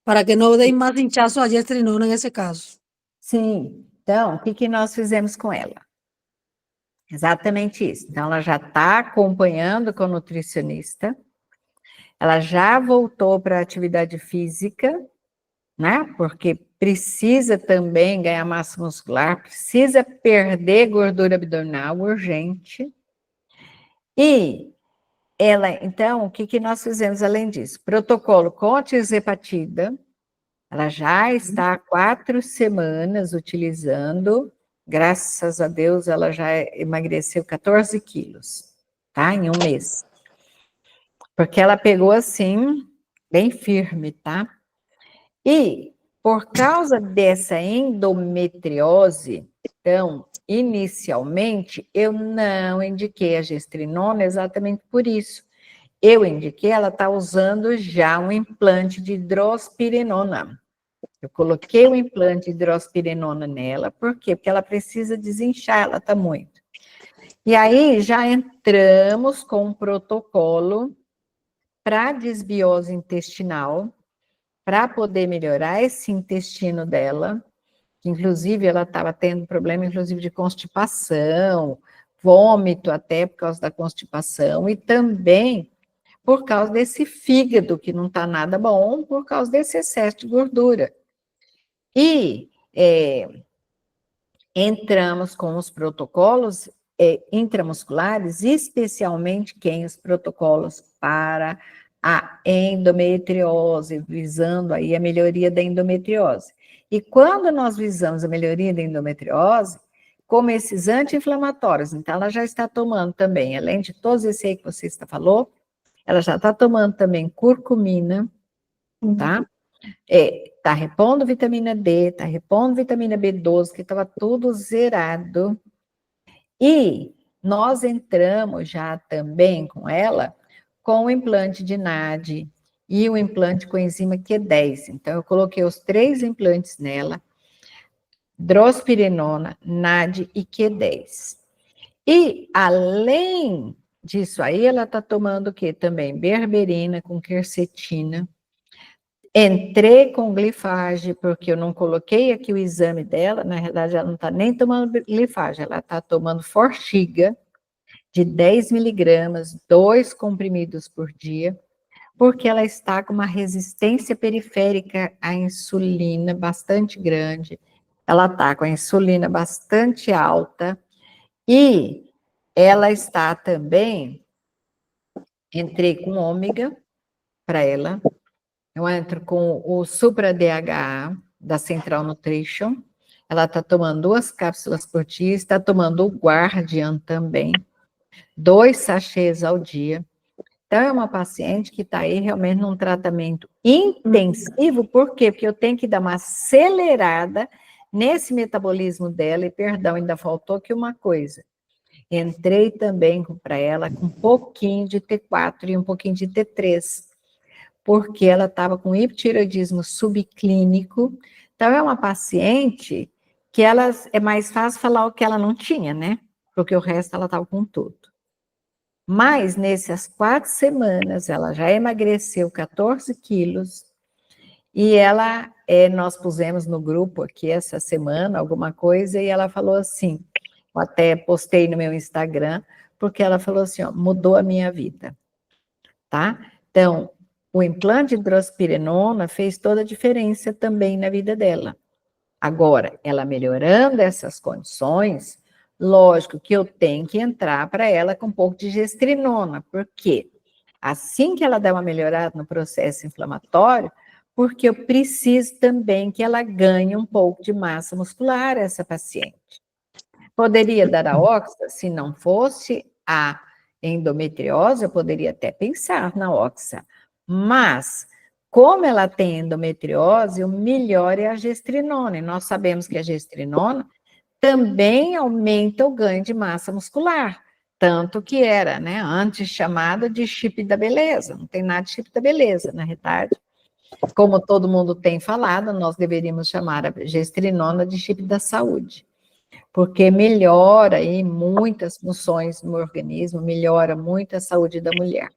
para que não dê mais inchaço a gestrinona nesse caso. sim. Então, o que que nós fizemos com ela? Exatamente isso. Então, ela já está acompanhando com o nutricionista, ela já voltou para a atividade física, né? Porque precisa também ganhar massa muscular, precisa perder gordura abdominal urgente. E ela, então, o que que nós fizemos além disso? Protocolo com a tirzepatida, ela já está há 4 semanas utilizando, graças a Deus ela já emagreceu 14 quilos, tá? Em um mês. Porque ela pegou assim, bem firme, tá? E por causa dessa endometriose, então, inicialmente, eu não indiquei a gestrinona exatamente por isso. Eu indiquei, ela está usando já um implante de hidrospirenona. Eu coloquei o implante de hidrospirenona nela, por quê? Porque ela precisa desinchar, ela está muito. E aí já entramos com um protocolo para desbiose intestinal, para poder melhorar esse intestino dela, que inclusive ela estava tendo problema, inclusive de constipação, vômito até por causa da constipação, e também por causa desse fígado que não está nada bom, por causa desse excesso de gordura. E entramos com os protocolos intramusculares, especialmente os protocolos para a endometriose, visando aí a melhoria da endometriose. E quando nós visamos a melhoria da endometriose, como esses anti-inflamatórios, então ela já está tomando também, além de todos esses aí que você falou, ela já está tomando também curcumina, tá? tá repondo vitamina D, tá repondo vitamina B12, que estava tudo zerado. E nós entramos já também com ela com o implante de NAD e o implante com enzima Q10. Então, eu coloquei os 3 implantes nela, drospirenona, NAD e Q10. E, além disso aí, ela está tomando o quê? Também berberina com quercetina. Entrei com glifage, porque eu não coloquei aqui o exame dela, na verdade ela não está nem tomando glifage, ela está tomando Forxiga, de 10 miligramas, 2 comprimidos por dia, porque ela está com uma resistência periférica à insulina bastante grande, ela está com a insulina bastante alta, e ela está também, entrei com ômega para ela, eu entro com o Supra DHA, da Central Nutrition, ela está tomando 2 cápsulas por dia, está tomando o Guardian também, 2 sachês ao dia. Então, é uma paciente que está aí realmente num tratamento intensivo, por quê? Porque eu tenho que dar uma acelerada nesse metabolismo dela, e perdão, ainda faltou aqui uma coisa. Entrei também para ela com um pouquinho de T4 e um pouquinho de T3, porque ela estava com hipotireoidismo subclínico. Então, é uma paciente que ela, é mais fácil falar o que ela não tinha, né? Porque o resto ela estava com tudo. Mas, nessas 4 semanas, ela já emagreceu 14 quilos, e ela, nós pusemos no grupo aqui essa semana alguma coisa, e ela falou assim, eu até postei no meu Instagram, porque ela falou assim, ó, mudou a minha vida, tá? Então, o implante de drospirenona fez toda a diferença também na vida dela. Agora, ela melhorando essas condições, lógico que eu tenho que entrar para ela com um pouco de gestrinona, porque assim que ela dá uma melhorada no processo inflamatório, porque eu preciso também que ela ganhe um pouco de massa muscular, essa paciente. Poderia dar a oxa, se não fosse a endometriose, eu poderia até pensar na oxa, mas como ela tem endometriose, o melhor é a gestrinona, e nós sabemos que a gestrinona também aumenta o ganho de massa muscular, tanto que era, né, antes chamada de chip da beleza, não tem nada de chip da beleza, na verdade. Como todo mundo tem falado, nós deveríamos chamar a gestrinona de chip da saúde, porque melhora aí muitas funções no organismo, melhora muito a saúde da mulher.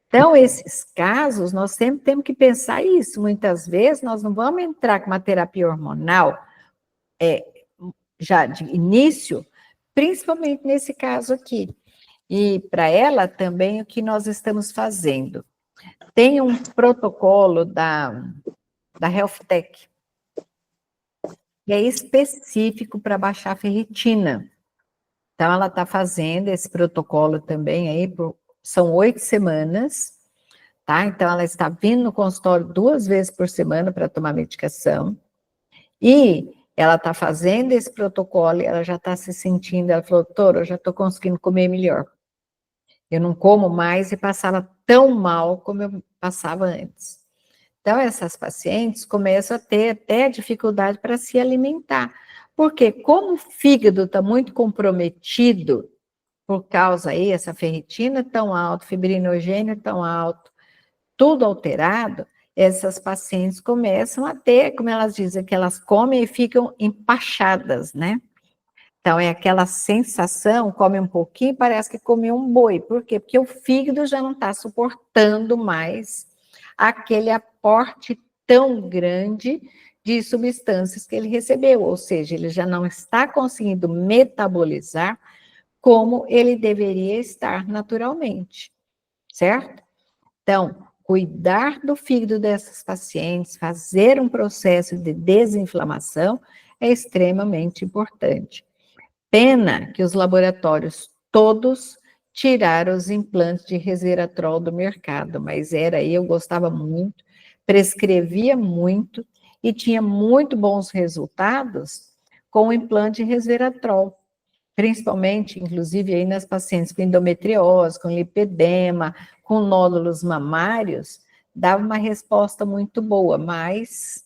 Então, esses casos, nós sempre temos que pensar isso. Muitas vezes, nós não vamos entrar com uma terapia hormonal já de início, principalmente nesse caso aqui. E para ela também, o que nós estamos fazendo? Tem um protocolo da HealthTech, que é específico para baixar a ferritina. Então, ela está fazendo esse protocolo também aí, são 8 semanas, tá? Então, ela está vindo no consultório 2 vezes por semana para tomar medicação, e ela está fazendo esse protocolo e ela já está se sentindo, ela falou, doutora, eu já estou conseguindo comer melhor. Eu não como mais e passava tão mal como eu passava antes. Então, essas pacientes começam a ter até dificuldade para se alimentar, porque como o fígado está muito comprometido, por causa aí, essa ferritina tão alta, fibrinogênio tão alto, tudo alterado, essas pacientes começam a ter, como elas dizem, que elas comem e ficam empachadas, né? Então, é aquela sensação, come um pouquinho, parece que comeu um boi. Por quê? Porque o fígado já não está suportando mais aquele aporte tão grande de substâncias que ele recebeu, ou seja, ele já não está conseguindo metabolizar como ele deveria estar naturalmente, certo? Então, cuidar do fígado dessas pacientes, fazer um processo de desinflamação é extremamente importante. Pena que os laboratórios todos tiraram os implantes de resveratrol do mercado, mas eu gostava muito, prescrevia muito e tinha muito bons resultados com o implante de resveratrol, principalmente, inclusive, aí nas pacientes com endometriose, com lipedema, com nódulos mamários, dava uma resposta muito boa, mas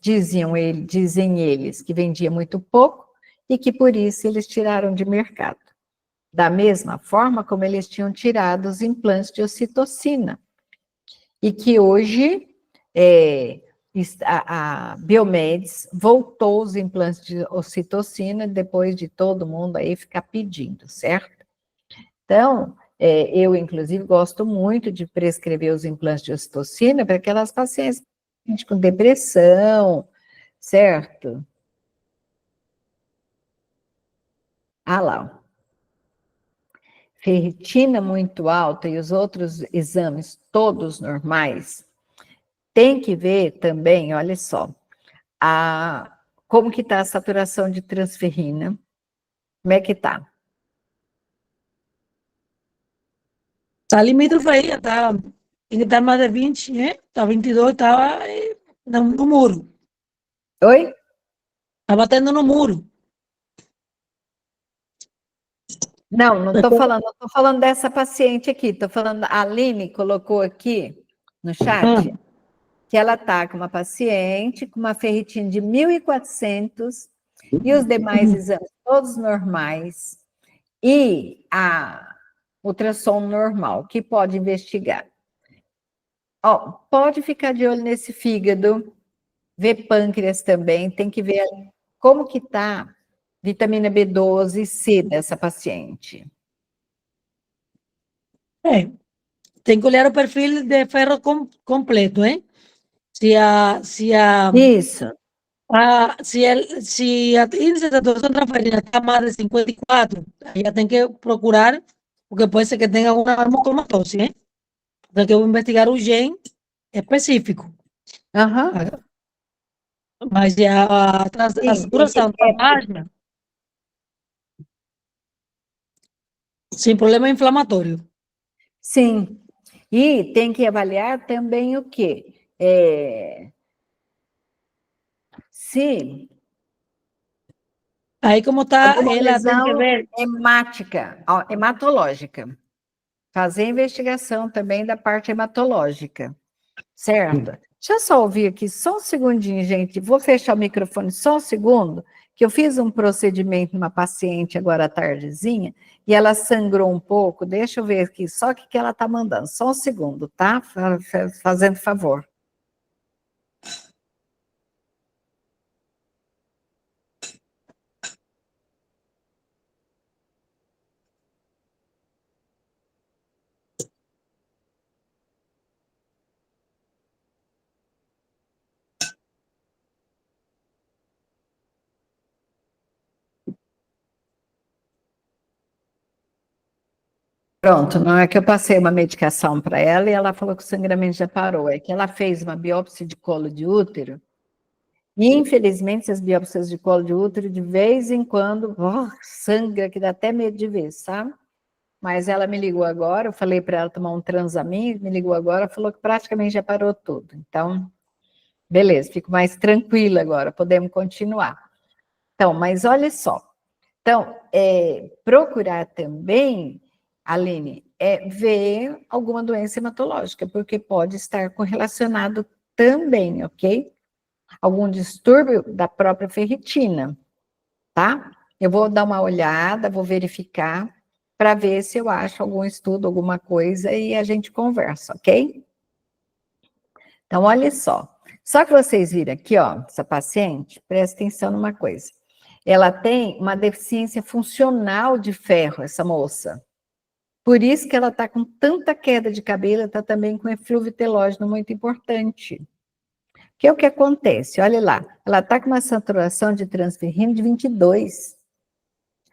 dizem eles que vendia muito pouco e que por isso eles tiraram de mercado. Da mesma forma como eles tinham tirado os implantes de ocitocina. E que hoje a Biomedes voltou os implantes de ocitocina depois de todo mundo aí ficar pedindo, certo? Então, eu, inclusive, gosto muito de prescrever os implantes de ocitocina para aquelas pacientes com depressão, certo? Ah lá, ó. Ferritina muito alta e os outros exames todos normais, tem que ver também, olha só, como que está a saturação de transferrina, como é que está? Está limítrofe aí, tem que estar mais de 20, né? Está 22, estava no muro. Oi? Está batendo no muro. Não estou falando dessa paciente aqui, estou falando, a Aline colocou aqui no chat, que ela está com uma paciente com uma ferritina de 1.400 e os demais exames todos normais e a ultrassom normal, que pode investigar. Ó, pode ficar de olho nesse fígado, ver pâncreas também, tem que ver como que está vitamina B12 e C dessa paciente. Tem que olhar o perfil de ferro completo, hein? Se a Isso. índice de saturação transferrina está mais de 54, aí já tem que procurar, porque pode ser que tenha alguma hormocomatose, hein? Então, que eu vou investigar o gene específico. Aham. Mas a saturação está baixa, sem problema inflamatório. Sim. E tem que avaliar também o quê? Se Aí, como está, alguma ela tem que lesão ver. hematológica. Fazer investigação também da parte hematológica, certo? Deixa eu só ouvir aqui, só um segundinho, gente. Vou fechar o microfone só um segundo, que eu fiz um procedimento numa paciente agora à tardezinha, e ela sangrou um pouco. Deixa eu ver aqui, só o que ela está mandando. Só um segundo, tá? Fazendo favor. Pronto, não é que eu passei uma medicação para ela e ela falou que o sangramento já parou. É que ela fez uma biópsia de colo de útero e, infelizmente, essas biópsias de colo de útero, de vez em quando, sangra, que dá até medo de ver, sabe? Mas ela me ligou agora, eu falei para ela tomar um Transamin, me ligou agora, falou que praticamente já parou tudo. Então, beleza, fico mais tranquila agora, podemos continuar. Então, mas olha só. Então, procurar também, Aline, ver alguma doença hematológica, porque pode estar correlacionado também, ok? Algum distúrbio da própria ferritina, tá? Eu vou dar uma olhada, vou verificar, para ver se eu acho algum estudo, alguma coisa, e a gente conversa, ok? Então, olha só. Só que vocês viram aqui, ó, essa paciente, presta atenção numa coisa. Ela tem uma deficiência funcional de ferro, essa moça. Por isso que ela está com tanta queda de cabelo, está também com eflúvio telógeno muito importante. Que é o que acontece? Olha lá, ela está com uma saturação de transferrina de 22.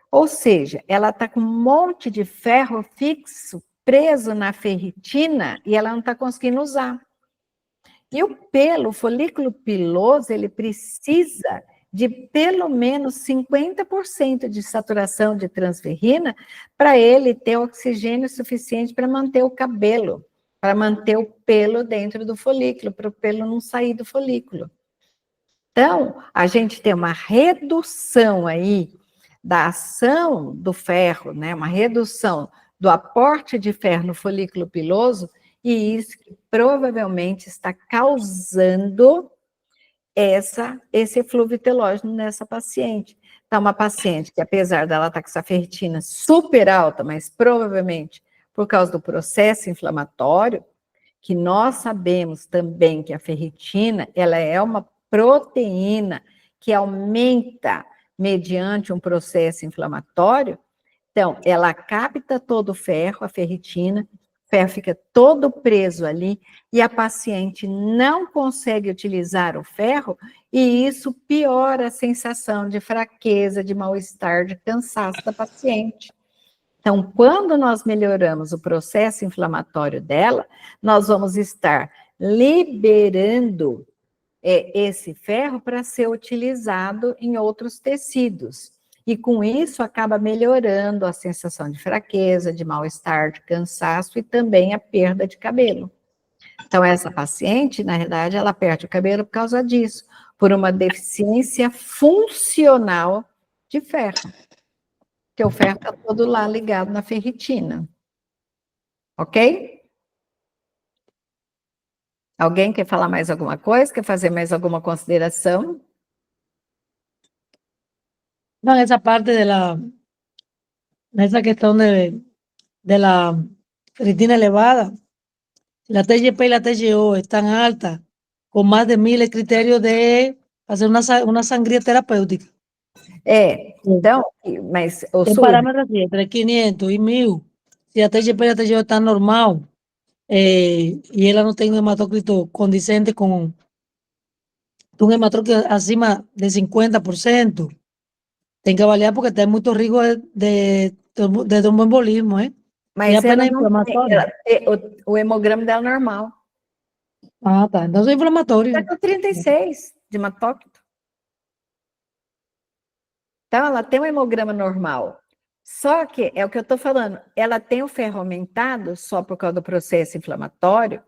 Ou seja, ela está com um monte de ferro fixo preso na ferritina e ela não está conseguindo usar. E o pelo, o folículo piloso, ele precisa de pelo menos 50% de saturação de transferrina para ele ter oxigênio suficiente para manter o cabelo, para manter o pelo dentro do folículo, para o pelo não sair do folículo. Então, a gente tem uma redução aí da ação do ferro, né? Uma redução do aporte de ferro no folículo piloso, e isso que provavelmente está causando esse eflúvio telógeno nessa paciente. Então, uma paciente que, apesar dela estar com essa ferritina super alta, mas provavelmente por causa do processo inflamatório, que nós sabemos também que a ferritina, ela é uma proteína que aumenta mediante um processo inflamatório. Então, ela capta todo o ferro, a ferritina, o ferro fica todo preso ali, e a paciente não consegue utilizar o ferro, e isso piora a sensação de fraqueza, de mal-estar, de cansaço da paciente. Então, quando nós melhoramos o processo inflamatório dela, nós vamos estar liberando esse ferro para ser utilizado em outros tecidos. E com isso acaba melhorando a sensação de fraqueza, de mal-estar, de cansaço e também a perda de cabelo. Então, essa paciente, na verdade, ela perde o cabelo por causa disso, por uma deficiência funcional de ferro. Porque o ferro está todo lá ligado na ferritina. Ok? Alguém quer falar mais alguma coisa? Quer fazer mais alguma consideração? No, en esa parte en esa cuestión de la ferritina elevada, la TGP y la TGO están altas, con más de 1000 criterios de hacer una sangría terapéutica. Então, mas o Tem parâmetros assim, entre 500 e 1000. Se a TGP e a TGO está normal, e ela não tem um hematócrito condizente com um hematócrito acima de 50%, tem que avaliar porque tem muito risco de tromboembolismo, hein? mas é apenas ela não tem, inflamatório. o hemograma dela é normal. Ah, tá. Então é inflamatório. Está com 36 de hematócrito. Então, ela tem um hemograma normal. Só que, é o que eu estou falando, ela tem o ferro aumentado só por causa do processo inflamatório,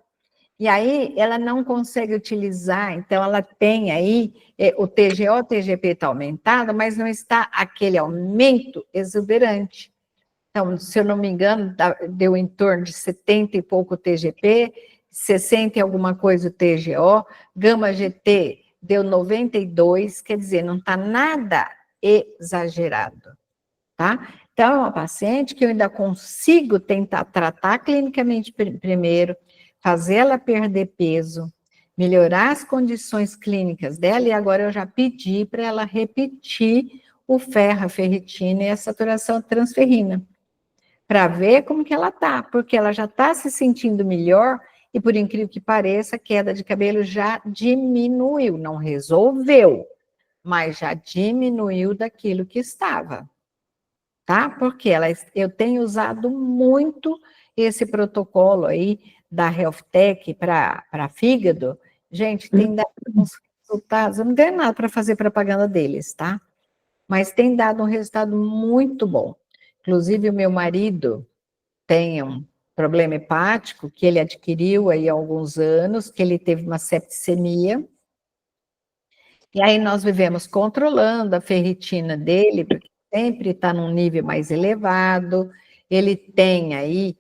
e aí ela não consegue utilizar, então ela tem aí, o TGO, o TGP está aumentado, mas não está aquele aumento exuberante. Então, se eu não me engano, deu em torno de 70 e pouco TGP, 60 e alguma coisa o TGO, gama GT deu 92, quer dizer, não está nada exagerado, tá? Então, é uma paciente que eu ainda consigo tentar tratar clinicamente primeiro, fazer ela perder peso, melhorar as condições clínicas dela, e agora eu já pedi para ela repetir o ferro, a ferritina e a saturação transferrina, para ver como que ela tá, porque ela já está se sentindo melhor, e por incrível que pareça, a queda de cabelo já diminuiu, não resolveu, mas já diminuiu daquilo que estava, tá? Porque eu tenho usado muito esse protocolo aí da HealthTech para fígado. Gente, tem dado uns resultados, eu não ganho nada para fazer propaganda deles, tá? Mas tem dado um resultado muito bom. Inclusive, o meu marido tem um problema hepático que ele adquiriu aí há alguns anos, que ele teve uma septicemia. E aí nós vivemos controlando a ferritina dele, porque sempre está num nível mais elevado, ele tem aí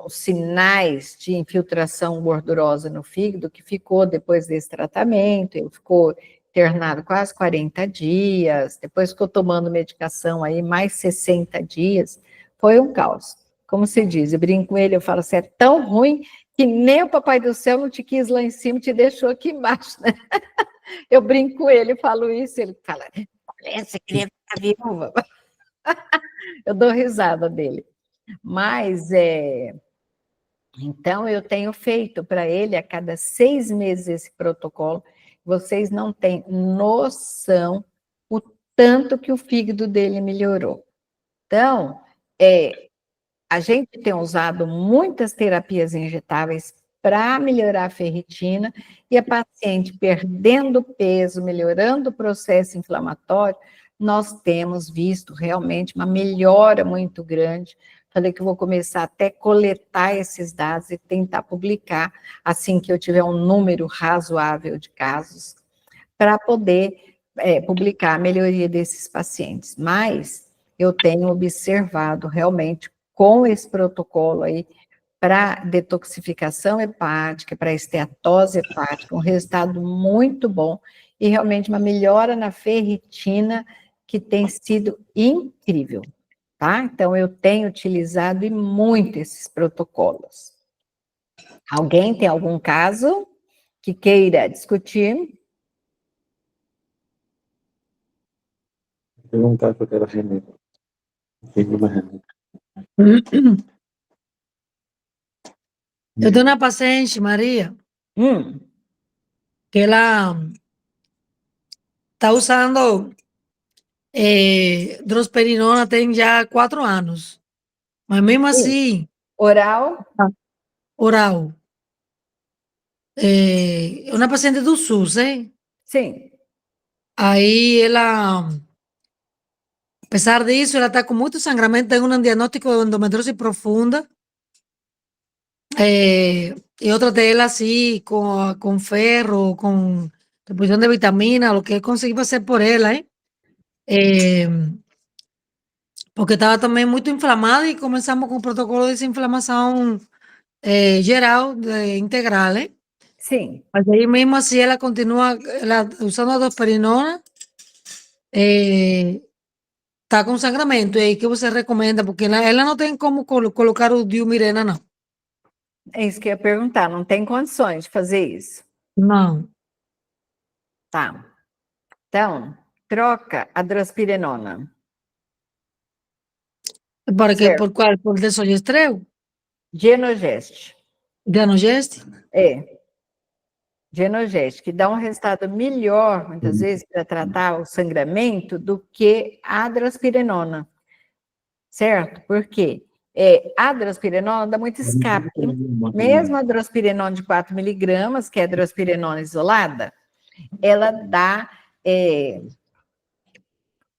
sinais de infiltração gordurosa no fígado, que ficou depois desse tratamento, ele ficou internado quase 40 dias, depois ficou tomando medicação aí mais 60 dias, foi um caos. Como se diz, eu brinco com ele, eu falo assim, é tão ruim que nem o Papai do Céu não te quis lá em cima, te deixou aqui embaixo, né? Eu brinco com ele, falo isso, ele fala, você queria ficar viúva? Eu dou risada dele. Mas, então, eu tenho feito para ele, a cada 6 meses, esse protocolo. Vocês não têm noção o tanto que o fígado dele melhorou. Então, a gente tem usado muitas terapias injetáveis para melhorar a ferritina, e a paciente perdendo peso, melhorando o processo inflamatório, nós temos visto realmente uma melhora muito grande. Falei que eu vou começar até a coletar esses dados e tentar publicar, assim que eu tiver um número razoável de casos, para poder publicar a melhoria desses pacientes. Mas eu tenho observado realmente com esse protocolo aí, para detoxificação hepática, para esteatose hepática, um resultado muito bom e realmente uma melhora na ferritina que tem sido incrível, tá? Então, eu tenho utilizado e muito esses protocolos. Alguém tem algum caso que queira discutir? Perguntar para aquela remédio. Tem uma remédio. Eu tenho uma paciente, Maria, Hum, que ela está usando drosperinona tem já 4 anos, mas mesmo assim, oral? oral. É uma paciente do SUS, hein? Sim. Aí ela, apesar disso, ela está com muito sangramento, tem um diagnóstico de endometriose profunda. Eu tratei ela assim, com ferro, com reposição de vitamina, o que eu consegui fazer por ela, hein? Porque estava também muito inflamada e começamos com o protocolo de desinflamação geral, integral, hein? Sim. Mas aí mesmo assim ela continua ela, usando a dosperinona, tá com sangramento. E aí que você recomenda? Porque ela não tem como colocar o Diumirena, não. É isso que eu ia perguntar, não tem condições de fazer isso. Não. Tá. Então, troca a drospirenona. Para que, Certo. por qual? Por desogestrel? Genogeste. Dianogeste? É. Genogeste, que dá um resultado melhor, muitas vezes, para tratar o sangramento do que a drospirenona. Certo? Por quê? A drospirenona dá muito escape. Mesmo a drospirenona de 4 miligramas, que é a drospirenona isolada, ela dá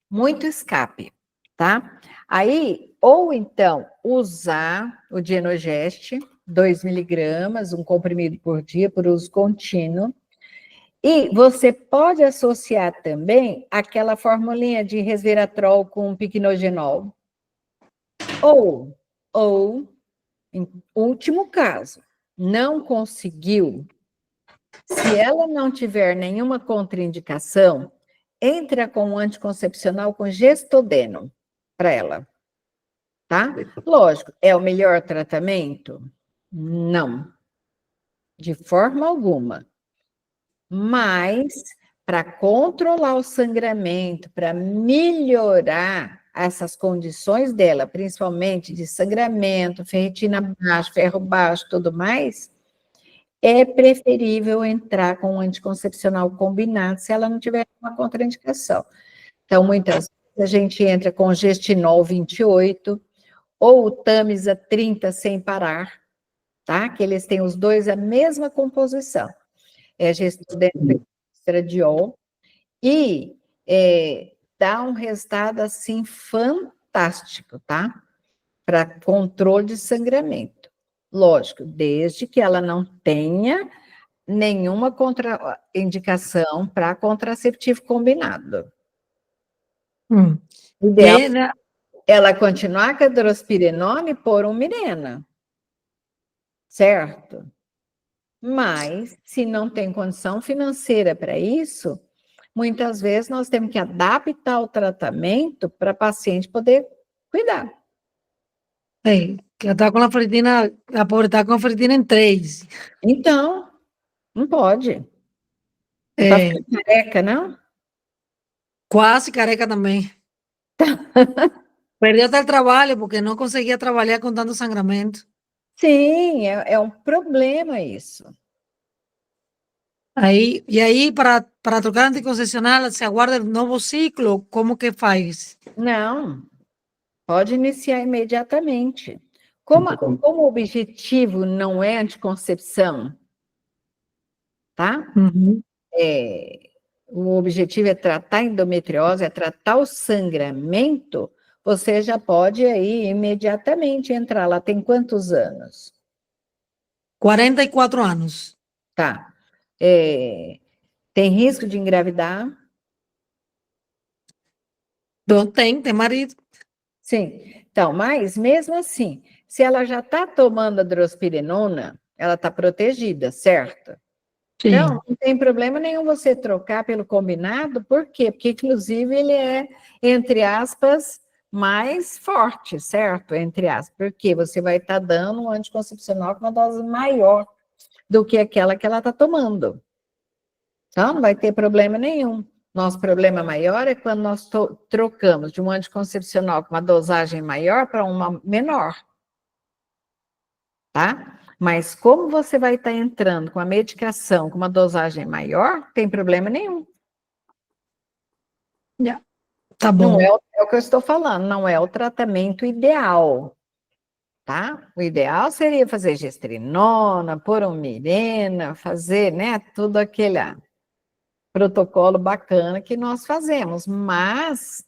muito escape, tá? Aí, ou então, usar o Genogeste, 2 miligramas, um comprimido por dia, por uso contínuo. E você pode associar também aquela formulinha de resveratrol com piquenogenol. Ou, em último caso, não conseguiu, se ela não tiver nenhuma contraindicação, entra com um anticoncepcional com gestodeno para ela, tá? Lógico, é o melhor tratamento? Não, de forma alguma. Mas, para controlar o sangramento, para melhorar essas condições dela, principalmente de sangramento, ferritina baixa, ferro baixo, tudo mais, é preferível entrar com um anticoncepcional combinado se ela não tiver uma contraindicação. Então, muitas vezes a gente entra com gestinol 28 ou o Tamisa 30 sem parar, tá? Que eles têm os dois a mesma composição. É gestodeno estradiol e dá um resultado assim fantástico, tá? Para controle de sangramento. Lógico, desde que ela não tenha nenhuma contraindicação para contraceptivo combinado. O ideal é ela continuar com a drospirenona e pôr um Mirena, certo? Mas, se não tem condição financeira para isso, muitas vezes nós temos que adaptar o tratamento para a paciente poder cuidar. Que está com a ferritina, a pobre está com a ferritina em 3. Então, não pode. Não para ficar careca, não? Quase careca também. Perdeu até o trabalho, porque não conseguia trabalhar com tanto sangramento. Sim, é um problema isso. E aí, para trocar anticoncepcional, se aguarda novo ciclo? Como que faz? Não, pode iniciar imediatamente. Como o objetivo não é anticoncepção, tá? Uhum. O objetivo é tratar a endometriose, é tratar o sangramento, você já pode aí imediatamente entrar. Lá tem quantos anos? 44 anos. Tá. Tem risco de engravidar? Não tem marido. Sim. Então, mas mesmo assim, Se ela já está tomando a drospirenona, ela está protegida, certo? Sim. Então, não tem problema nenhum você trocar pelo combinado, por quê? Porque, inclusive, ele é, entre aspas, mais forte, certo? Entre aspas, porque você vai estar dando um anticoncepcional com uma dose maior do que aquela que ela está tomando. Então, não vai ter problema nenhum. Nosso problema maior é quando nós trocamos de um anticoncepcional com uma dosagem maior para uma menor. Tá? Mas como você vai estar entrando com a medicação com uma dosagem maior, não tem problema nenhum. Tá Não bom. é o que eu estou falando, não é o tratamento ideal. Tá? O ideal seria fazer gestrinona, poromirena, fazer, né, tudo aquele protocolo bacana que nós fazemos, mas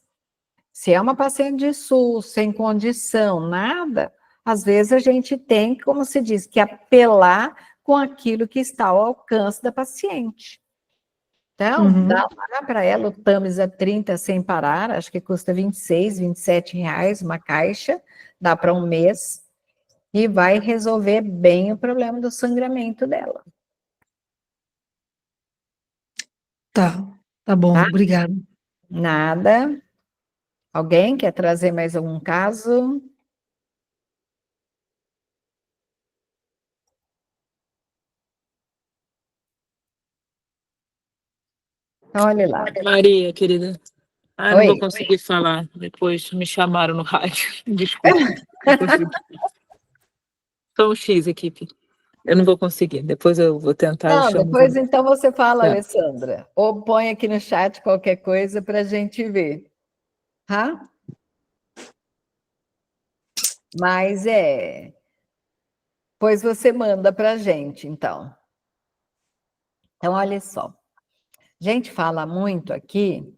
se é uma paciente de SUS, sem condição, nada, às vezes a gente tem, como se diz, que apelar com aquilo que está ao alcance da paciente. Então, dá lá para ela o Tamisa 30 sem parar, acho que custa R$26, R$27 uma caixa, dá para um mês, e vai resolver bem o problema do sangramento dela. Tá bom, Tá? obrigada. Nada. Alguém quer trazer mais algum caso? Olha lá. Maria, querida. Ah, não vou Oi. conseguir falar. Depois me chamaram no rádio. Desculpa. Não consegui. Sou um X, equipe. Eu não vou conseguir. Depois eu vou tentar. Não, depois de então você fala, Tá. Alessandra. Ou põe aqui no chat qualquer coisa para a gente ver. Tá? Mas pois você manda para a gente, então. Então, olha só. A gente fala muito aqui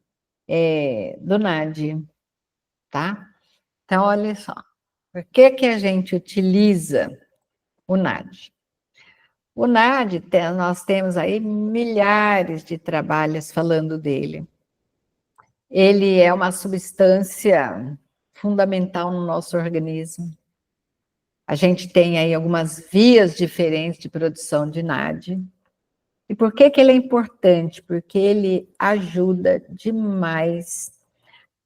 do NAD, tá? Então, olha só. Por que a gente utiliza o NAD? O NAD, nós temos aí milhares de trabalhos falando dele. Ele é uma substância fundamental no nosso organismo. A gente tem aí algumas vias diferentes de produção de NAD. E por que ele é importante? Porque ele ajuda demais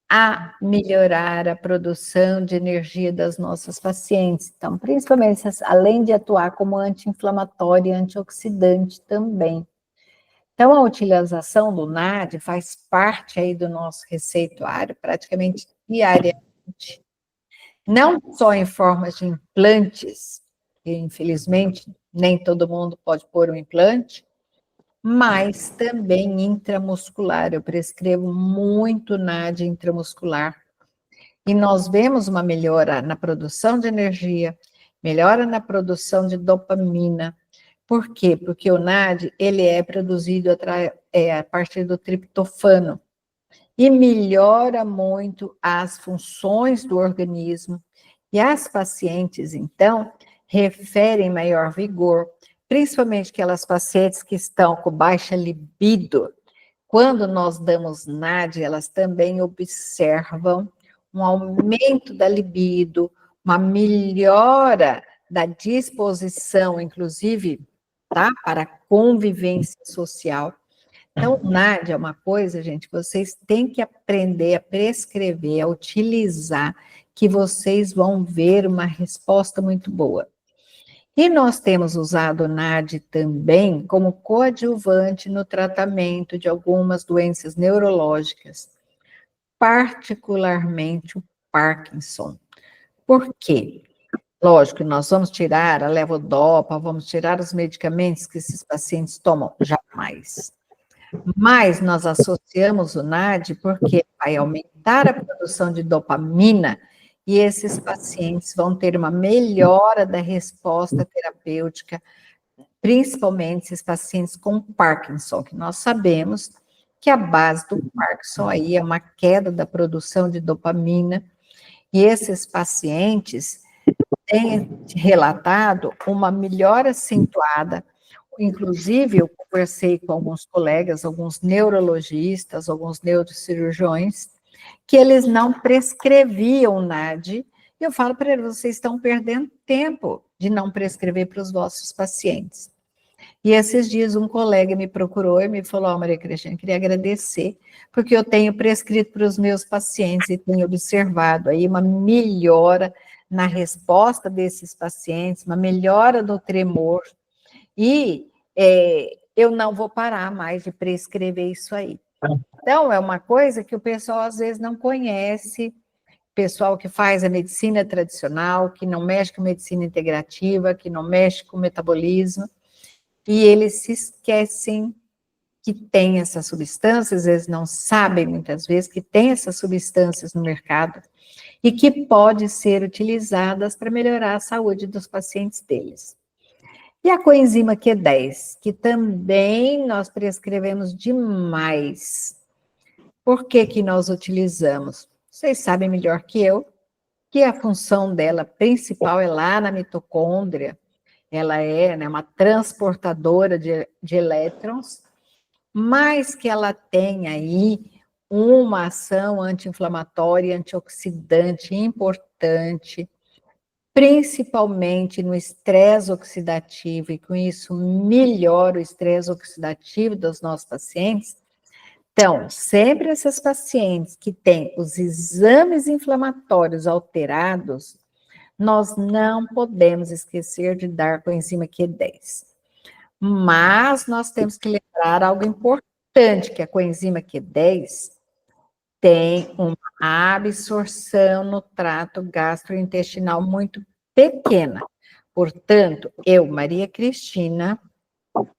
a melhorar a produção de energia das nossas pacientes. Então, principalmente, além de atuar como anti-inflamatório e antioxidante também. Então, a utilização do NAD faz parte aí do nosso receituário praticamente diariamente. Não só em formas de implantes, que infelizmente nem todo mundo pode pôr um implante, mas também intramuscular. Eu prescrevo muito NAD intramuscular. E nós vemos uma melhora na produção de energia, melhora na produção de dopamina. Por quê? Porque o NAD, ele é produzido a partir do triptofano e melhora muito as funções do organismo. E as pacientes, então, referem maior vigor, principalmente aquelas pacientes que estão com baixa libido. Quando nós damos NAD, elas também observam um aumento da libido, uma melhora da disposição, inclusive, tá? Para a convivência social. Então, o NAD é uma coisa, gente, que vocês têm que aprender a prescrever, a utilizar, que vocês vão ver uma resposta muito boa. E nós temos usado o NAD também como coadjuvante no tratamento de algumas doenças neurológicas, particularmente o Parkinson. Por quê? Lógico, nós vamos tirar a levodopa, vamos tirar os medicamentos que esses pacientes tomam, jamais. Mas nós associamos o NAD porque vai aumentar a produção de dopamina e esses pacientes vão ter uma melhora da resposta terapêutica, principalmente esses pacientes com Parkinson, que nós sabemos que a base do Parkinson aí é uma queda da produção de dopamina, e esses pacientes têm relatado uma melhora acentuada. Inclusive, eu conversei com alguns colegas, alguns neurologistas, alguns neurocirurgiões, que eles não prescreviam NAD E eu falo para eles, vocês estão perdendo tempo de não prescrever para os vossos pacientes. E esses dias um colega me procurou e me falou, Maria Cristina, queria agradecer, porque eu tenho prescrito para os meus pacientes e tenho observado aí uma melhora na resposta desses pacientes, uma melhora do tremor, e eu não vou parar mais de prescrever isso aí. Então, é uma coisa que o pessoal às vezes não conhece, pessoal que faz a medicina tradicional, que não mexe com medicina integrativa, que não mexe com metabolismo, e eles se esquecem que tem essas substâncias, eles não sabem muitas vezes que tem essas substâncias no mercado e que podem ser utilizadas para melhorar a saúde dos pacientes deles. E a coenzima Q10, que também nós prescrevemos demais. Por que que nós utilizamos? Vocês sabem melhor que eu que a função dela principal é lá na mitocôndria, ela é, né, uma transportadora de elétrons, mas que ela tem aí uma ação anti-inflamatória, antioxidante importante, principalmente no estresse oxidativo, e com isso melhora o estresse oxidativo dos nossos pacientes. Então, sempre esses pacientes que têm os exames inflamatórios alterados, nós não podemos esquecer de dar coenzima Q10. Mas nós temos que lembrar algo importante, que a coenzima Q10 tem uma absorção no trato gastrointestinal muito pequena. Portanto, eu, Maria Cristina,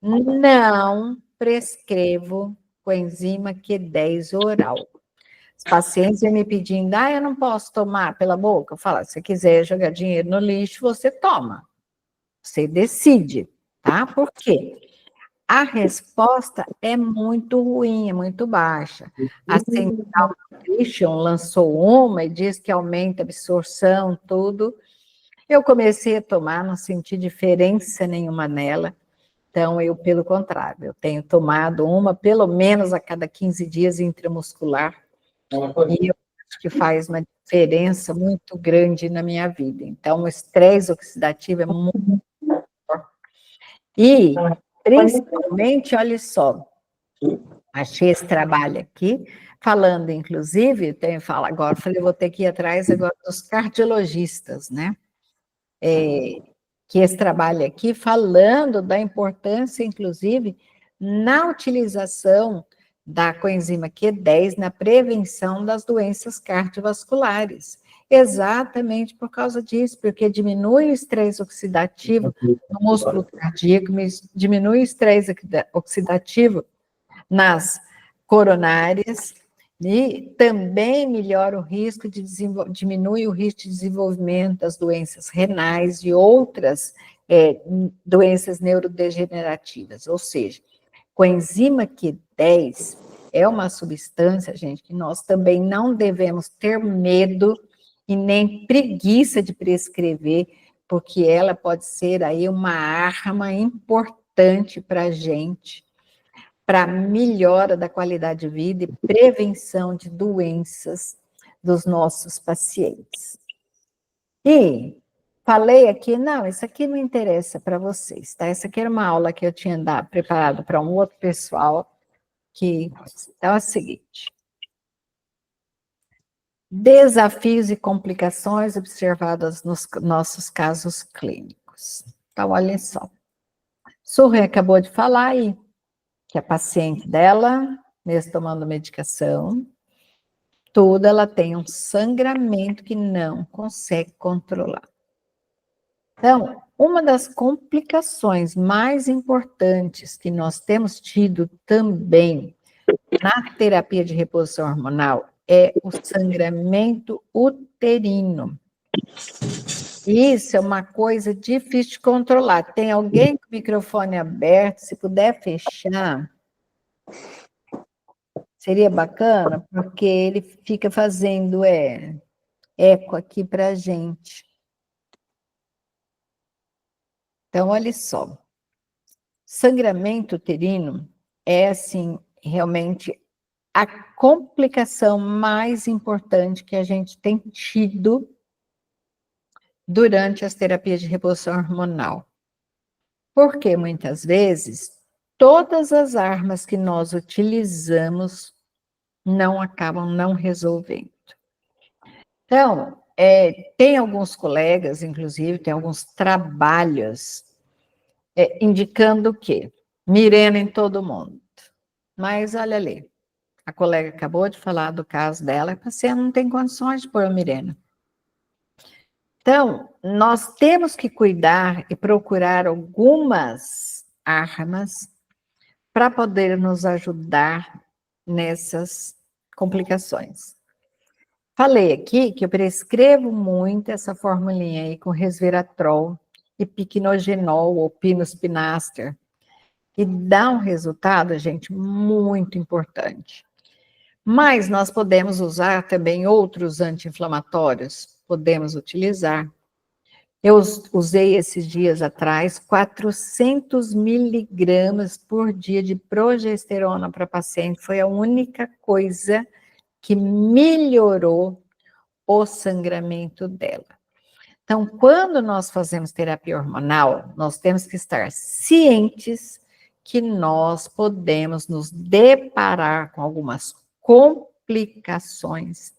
não prescrevo coenzima Q10 oral. Os pacientes vêm me pedindo, eu não posso tomar pela boca. Eu falo, se você quiser jogar dinheiro no lixo, você toma. Você decide, tá? Por quê? A resposta é muito ruim, é muito baixa. A Central Nutrition lançou uma e diz que aumenta a absorção, tudo. Eu comecei a tomar, não senti diferença nenhuma nela. Então, eu, pelo contrário, eu tenho tomado uma, pelo menos a cada 15 dias intramuscular, e eu acho que faz uma diferença muito grande na minha vida. Então, o estresse oxidativo é muito forte. E, principalmente, olha só, achei esse trabalho aqui, falando, inclusive, agora, falei, eu vou ter que ir atrás agora dos cardiologistas, né? Que esse trabalho aqui, falando da importância, inclusive, na utilização da coenzima Q10 na prevenção das doenças cardiovasculares. Exatamente por causa disso, porque diminui o estresse oxidativo no músculo cardíaco, diminui o estresse oxidativo nas coronárias, e também melhora o risco diminui o risco de desenvolvimento das doenças renais e outras doenças neurodegenerativas. Ou seja, coenzima Q10 é uma substância, gente, que nós também não devemos ter medo e nem preguiça de prescrever, porque ela pode ser aí uma arma importante para a gente, para melhora da qualidade de vida e prevenção de doenças dos nossos pacientes. E falei aqui, não, isso aqui não interessa para vocês, tá? Essa aqui era uma aula que eu tinha preparado para um outro pessoal, que então é o seguinte: desafios e complicações observadas nos nossos casos clínicos. Então, olha só. Surrey acabou de falar aí, que a paciente dela, mesmo tomando medicação, toda ela tem um sangramento que não consegue controlar. Então, uma das complicações mais importantes que nós temos tido também na terapia de reposição hormonal é o sangramento uterino. Isso é uma coisa difícil de controlar. Tem alguém com o microfone aberto? Se puder fechar, seria bacana, porque ele fica fazendo eco aqui para a gente. Então, olha só. Sangramento uterino é, assim, realmente a complicação mais importante que a gente tem tido durante as terapias de reposição hormonal. Porque muitas vezes todas as armas que nós utilizamos não acabam não resolvendo. Então, tem alguns colegas, inclusive, tem alguns trabalhos indicando o quê? Mirena em todo mundo. Mas olha ali, a colega acabou de falar do caso dela, a paciente não tem condições de pôr a Mirena. Então, nós temos que cuidar e procurar algumas armas para poder nos ajudar nessas complicações. Falei aqui que eu prescrevo muito essa formulinha aí com resveratrol e piquenogenol ou pinospinaster, e dá um resultado, gente, muito importante. Mas nós podemos usar também outros anti-inflamatórios, podemos utilizar. Eu usei esses dias atrás 400 miligramas por dia de progesterona para paciente, foi a única coisa que melhorou o sangramento dela. Então, quando nós fazemos terapia hormonal, nós temos que estar cientes que nós podemos nos deparar com algumas complicações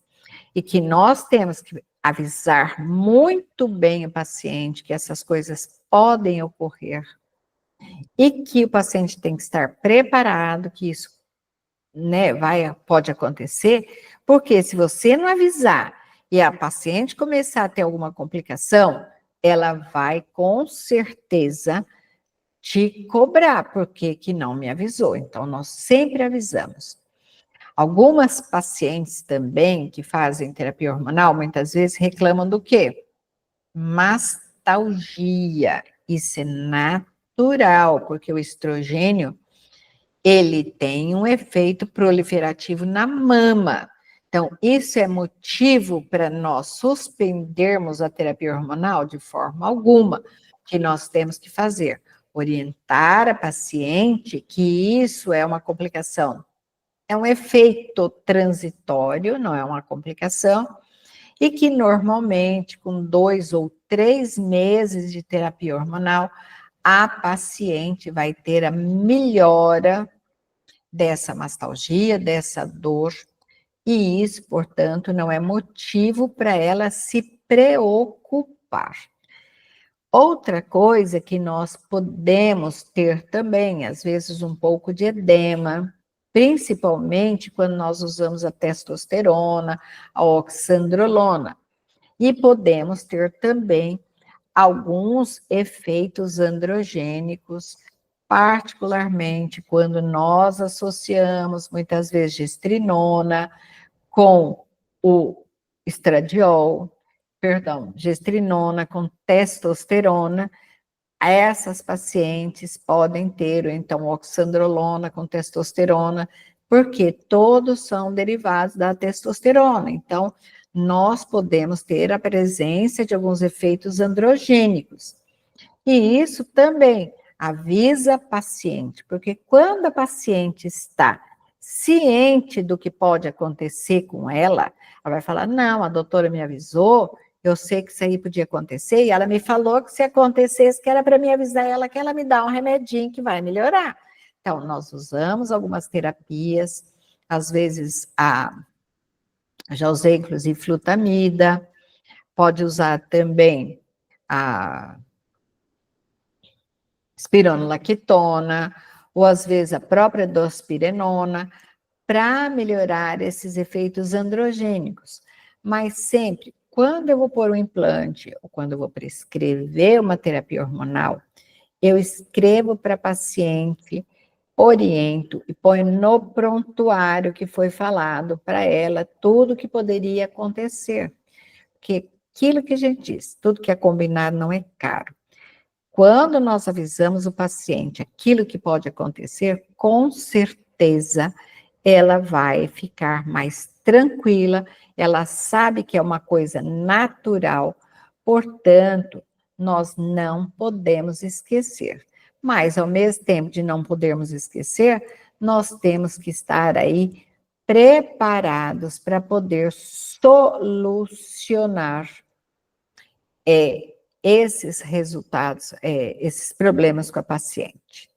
e que nós temos que avisar muito bem o paciente que essas coisas podem ocorrer e que o paciente tem que estar preparado que isso, né, pode acontecer, porque se você não avisar e a paciente começar a ter alguma complicação, ela vai com certeza te cobrar, porque que não me avisou. Então, nós sempre avisamos. Algumas pacientes também que fazem terapia hormonal, muitas vezes reclamam do quê? Mastalgia. Isso é natural, porque o estrogênio, ele tem um efeito proliferativo na mama. Então, isso é motivo para nós suspendermos a terapia hormonal de forma alguma. O que nós temos que fazer? Orientar a paciente que isso é uma complicação. É um efeito transitório, não é uma complicação, e que normalmente, com 2 ou 3 meses de terapia hormonal, a paciente vai ter a melhora dessa mastalgia, dessa dor, e isso, portanto, não é motivo para ela se preocupar. Outra coisa que nós podemos ter também, às vezes, um pouco de edema, principalmente quando nós usamos a testosterona, a oxandrolona. E podemos ter também alguns efeitos androgênicos, particularmente quando nós associamos, muitas vezes, gestrinona com o estradiol, gestrinona com testosterona. Essas pacientes podem ter, então, oxandrolona com testosterona, porque todos são derivados da testosterona. Então, nós podemos ter a presença de alguns efeitos androgênicos. E isso também avisa a paciente, porque quando a paciente está ciente do que pode acontecer com ela vai falar, não, a doutora me avisou, eu sei que isso aí podia acontecer, e ela me falou que se acontecesse, que era para me avisar ela, que ela me dá um remedinho que vai melhorar. Então, nós usamos algumas terapias, às vezes, já usei, inclusive, flutamida, pode usar também a espironolactona, ou às vezes a própria dospirenona, para melhorar esses efeitos androgênicos. Mas sempre, quando eu vou pôr um implante, ou quando eu vou prescrever uma terapia hormonal, eu escrevo para a paciente, oriento e ponho no prontuário que foi falado para ela tudo que poderia acontecer. Porque aquilo que a gente diz, tudo que é combinado não é caro. Quando nós avisamos o paciente aquilo que pode acontecer, com certeza ela vai ficar mais tranquila, ela sabe que é uma coisa natural, portanto, nós não podemos esquecer. Mas, ao mesmo tempo de não podermos esquecer, nós temos que estar aí preparados para poder solucionar esses resultados, esses problemas com a paciente.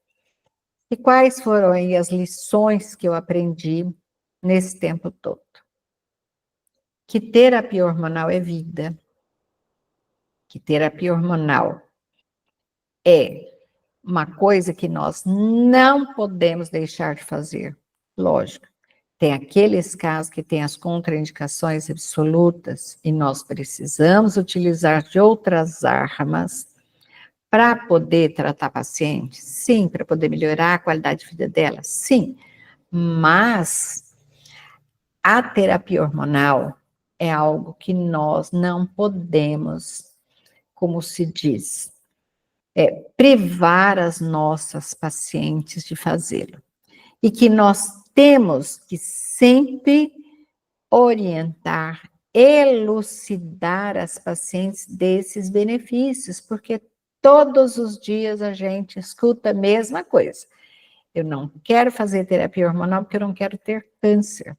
E quais foram aí as lições que eu aprendi nesse tempo todo? Que terapia hormonal é vida. Que terapia hormonal é uma coisa que nós não podemos deixar de fazer. Lógico, tem aqueles casos que têm as contraindicações absolutas e nós precisamos utilizar de outras armas para poder tratar pacientes, sim, para poder melhorar a qualidade de vida dela, sim, mas a terapia hormonal é algo que nós não podemos, como se diz, privar as nossas pacientes de fazê-lo. E que nós temos que sempre orientar, elucidar as pacientes desses benefícios, porque todos os dias a gente escuta a mesma coisa. Eu não quero fazer terapia hormonal porque eu não quero ter câncer.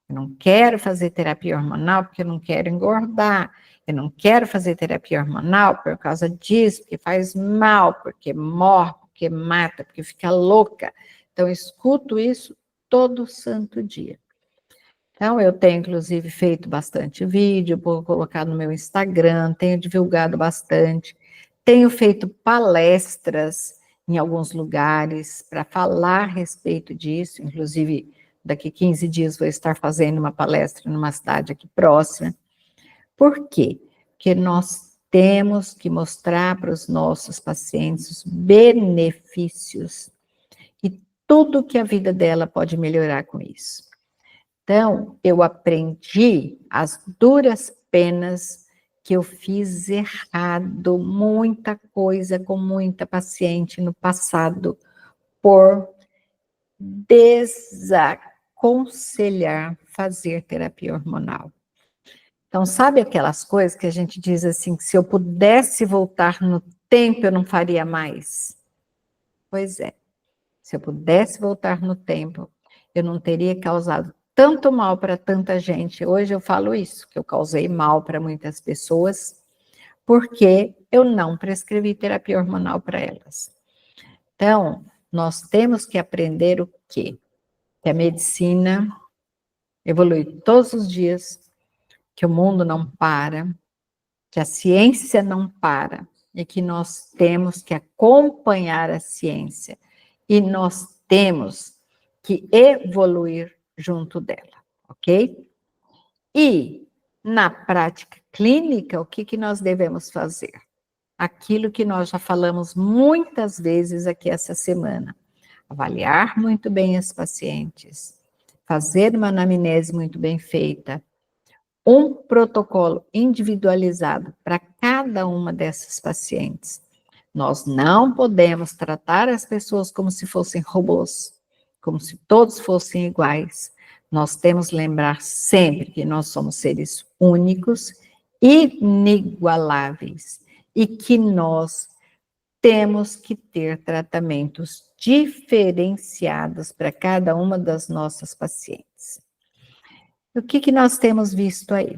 Eu não quero fazer terapia hormonal porque eu não quero engordar. Eu não quero fazer terapia hormonal por causa disso, porque faz mal, porque morre, porque mata, porque fica louca. Então, eu escuto isso todo santo dia. Então, eu tenho, inclusive, feito bastante vídeo, vou colocar no meu Instagram, tenho divulgado bastante, tenho feito palestras em alguns lugares para falar a respeito disso, inclusive, daqui 15 dias vou estar fazendo uma palestra numa cidade aqui próxima. Por quê? Porque nós temos que mostrar para os nossos pacientes os benefícios e tudo que a vida dela pode melhorar com isso. Então, eu aprendi as duras penas que eu fiz errado, muita coisa com muita paciente no passado, por desaconselhar fazer terapia hormonal. Então, sabe aquelas coisas que a gente diz assim, que se eu pudesse voltar no tempo, eu não faria mais? Pois é, se eu pudesse voltar no tempo, eu não teria causado tanto mal para tanta gente. Hoje eu falo isso, que eu causei mal para muitas pessoas, porque eu não prescrevi terapia hormonal para elas. Então, nós temos que aprender o quê? Que a medicina evolui todos os dias, que o mundo não para, que a ciência não para, e que nós temos que acompanhar a ciência, e nós temos que evoluir junto dela, ok? E, na prática clínica, o que nós devemos fazer? Aquilo que nós já falamos muitas vezes aqui essa semana. Avaliar muito bem as pacientes, fazer uma anamnese muito bem feita, um protocolo individualizado para cada uma dessas pacientes. Nós não podemos tratar as pessoas como se fossem robôs, como se todos fossem iguais. Nós temos que lembrar sempre que nós somos seres únicos, inigualáveis, e que nós temos que ter tratamentos diferenciados para cada uma das nossas pacientes. O que nós temos visto aí?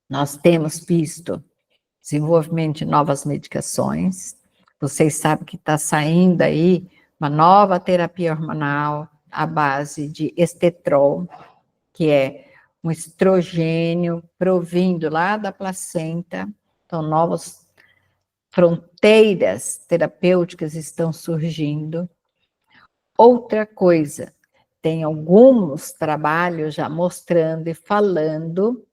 Nós temos visto desenvolvimento de novas medicações. Vocês sabem que está saindo aí uma nova terapia hormonal à base de estetrol, que é um estrogênio provindo lá da placenta. Então, novas fronteiras terapêuticas estão surgindo. Outra coisa, tem alguns trabalhos já mostrando e falando,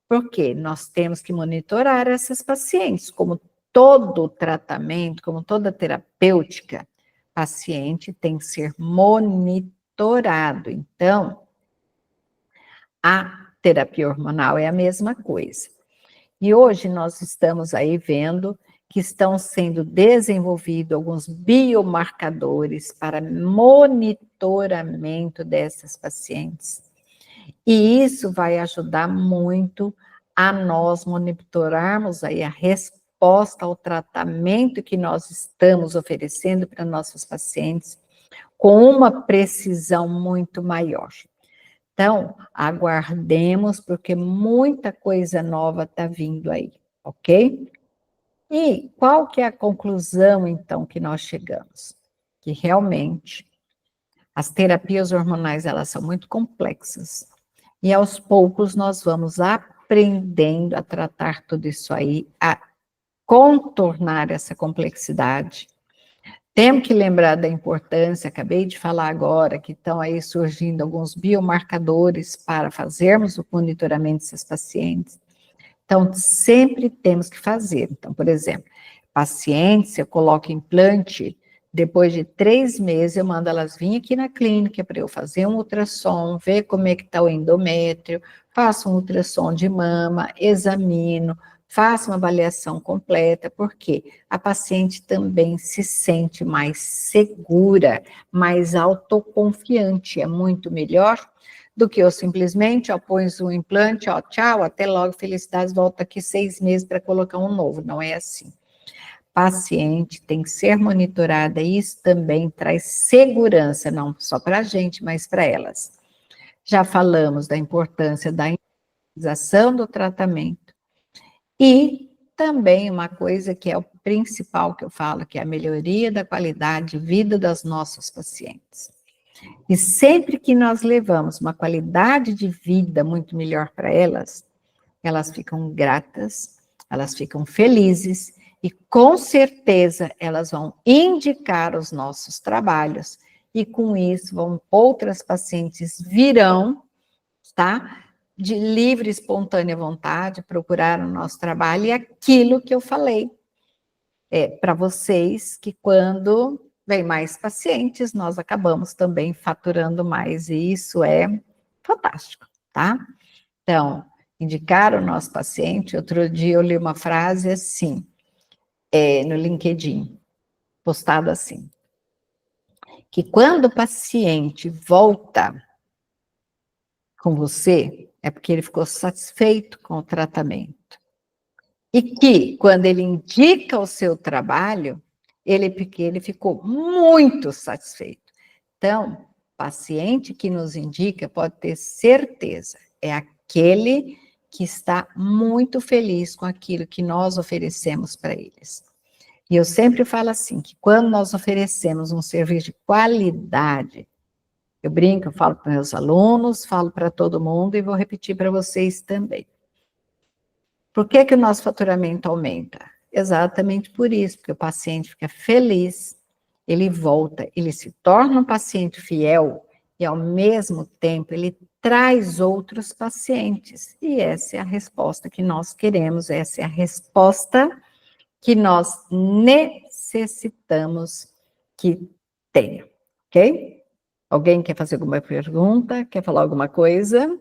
porque nós temos que monitorar essas pacientes, como todo tratamento, como toda terapêutica, paciente tem que ser monitorado. Então, a terapia hormonal é a mesma coisa. E hoje nós estamos aí vendo que estão sendo desenvolvidos alguns biomarcadores para monitoramento dessas pacientes. E isso vai ajudar muito a nós monitorarmos aí a resposta ao tratamento que nós estamos oferecendo para nossos pacientes com uma precisão muito maior. Então, aguardemos, porque muita coisa nova está vindo aí, ok? E qual que é a conclusão, então, que nós chegamos? Que realmente as terapias hormonais, elas são muito complexas. E aos poucos nós vamos aprendendo a tratar tudo isso aí, a contornar essa complexidade. Temos que lembrar da importância, acabei de falar agora, que estão aí surgindo alguns biomarcadores para fazermos o monitoramento desses pacientes. Então, sempre temos que fazer. Então, por exemplo, pacientes, eu coloco implante, depois de 3 meses eu mando elas vir aqui na clínica para eu fazer um ultrassom, ver como é que está o endométrio, faço um ultrassom de mama, examino, faço uma avaliação completa, porque a paciente também se sente mais segura, mais autoconfiante, é muito melhor do que eu simplesmente, ó, põe um implante, ó, tchau, até logo, felicidades, volta aqui 6 meses para colocar um novo, não é assim. Paciente tem que ser monitorada, e isso também traz segurança, não só para a gente, mas para elas. Já falamos da importância da individualização do tratamento, e também uma coisa que é o principal que eu falo, que é a melhoria da qualidade de vida das nossas pacientes. E sempre que nós levamos uma qualidade de vida muito melhor para elas, elas ficam gratas, elas ficam felizes, e com certeza elas vão indicar os nossos trabalhos, e com isso outras pacientes virão, tá? De livre, espontânea vontade, procurar o nosso trabalho, e aquilo que eu falei para vocês, que quando vem mais pacientes, nós acabamos também faturando mais, e isso é fantástico, tá? Então, indicar o nosso paciente, outro dia eu li uma frase assim, no LinkedIn, postado assim, que quando o paciente volta com você, é porque ele ficou satisfeito com o tratamento. E que, quando ele indica o seu trabalho, porque ele ficou muito satisfeito. Então, paciente que nos indica, pode ter certeza, é aquele que está muito feliz com aquilo que nós oferecemos para eles. E eu sempre falo assim, que quando nós oferecemos um serviço de qualidade, eu brinco, eu falo para meus alunos, falo para todo mundo e vou repetir para vocês também. Por que o nosso faturamento aumenta? Exatamente por isso, porque o paciente fica feliz, ele volta, ele se torna um paciente fiel e, ao mesmo tempo, ele traz outros pacientes. E essa é a resposta que nós queremos, essa é a resposta que nós necessitamos que tenha, ok? Alguém quer fazer alguma pergunta? Quer falar alguma coisa?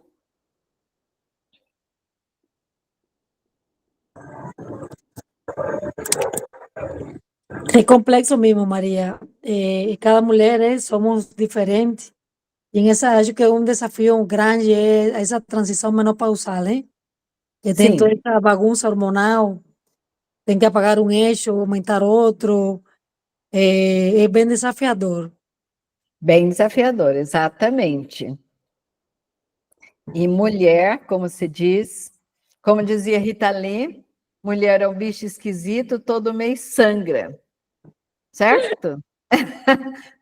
É complexo mesmo, Maria. Cada mulher somos diferentes. E acho que um desafio grande é essa transição menopausal, né? Que tem toda Sim, essa bagunça hormonal, tem que apagar um eixo, aumentar outro. É bem desafiador. bem desafiador, exatamente. E mulher, como se diz, como dizia Rita Lee, mulher é um bicho esquisito, todo mês sangra, certo?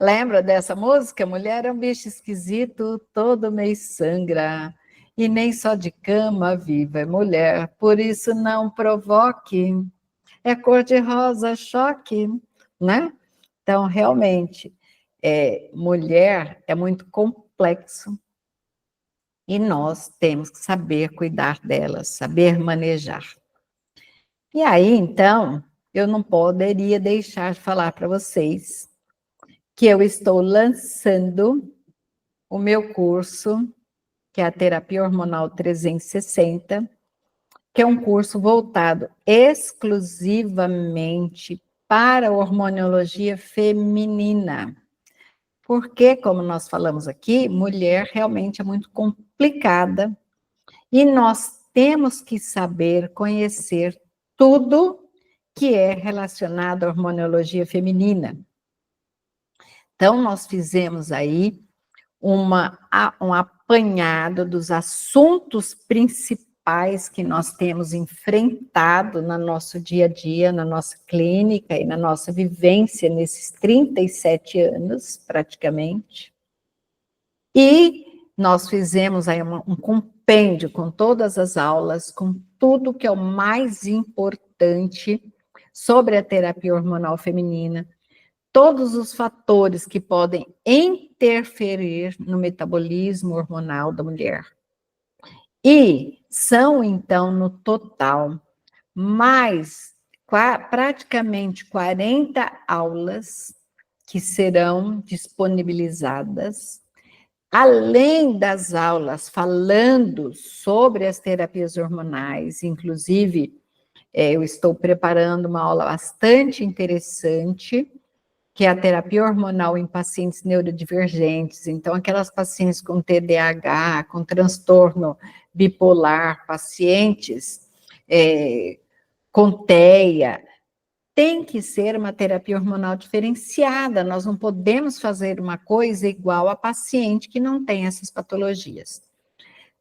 Lembra dessa música? Mulher é um bicho esquisito, todo mês sangra. E nem só de cama viva é mulher, por isso não provoque. É cor-de-rosa, choque, né? Então, realmente, mulher é muito complexo e nós temos que saber cuidar delas, saber manejar. E aí, então, eu não poderia deixar de falar para vocês que eu estou lançando o meu curso, que é a Terapia Hormonal 360, que é um curso voltado exclusivamente para a hormonologia feminina. Porque, como nós falamos aqui, mulher realmente é muito complicada e nós temos que saber conhecer tudo que é relacionado à hormonologia feminina. Então, nós fizemos aí um apanhado dos assuntos principais principais que nós temos enfrentado no nosso dia a dia, na nossa clínica e na nossa vivência nesses 37 anos, praticamente. E nós fizemos aí um compêndio com todas as aulas, com tudo que é o mais importante sobre a terapia hormonal feminina, todos os fatores que podem interferir no metabolismo hormonal da mulher. E são, então, no total, praticamente 40 aulas que serão disponibilizadas, além das aulas falando sobre as terapias hormonais, inclusive, eu estou preparando uma aula bastante interessante, que é a terapia hormonal em pacientes neurodivergentes. Então, aquelas pacientes com TDAH, com transtorno bipolar, pacientes com TEA, tem que ser uma terapia hormonal diferenciada. Nós não podemos fazer uma coisa igual a paciente que não tem essas patologias.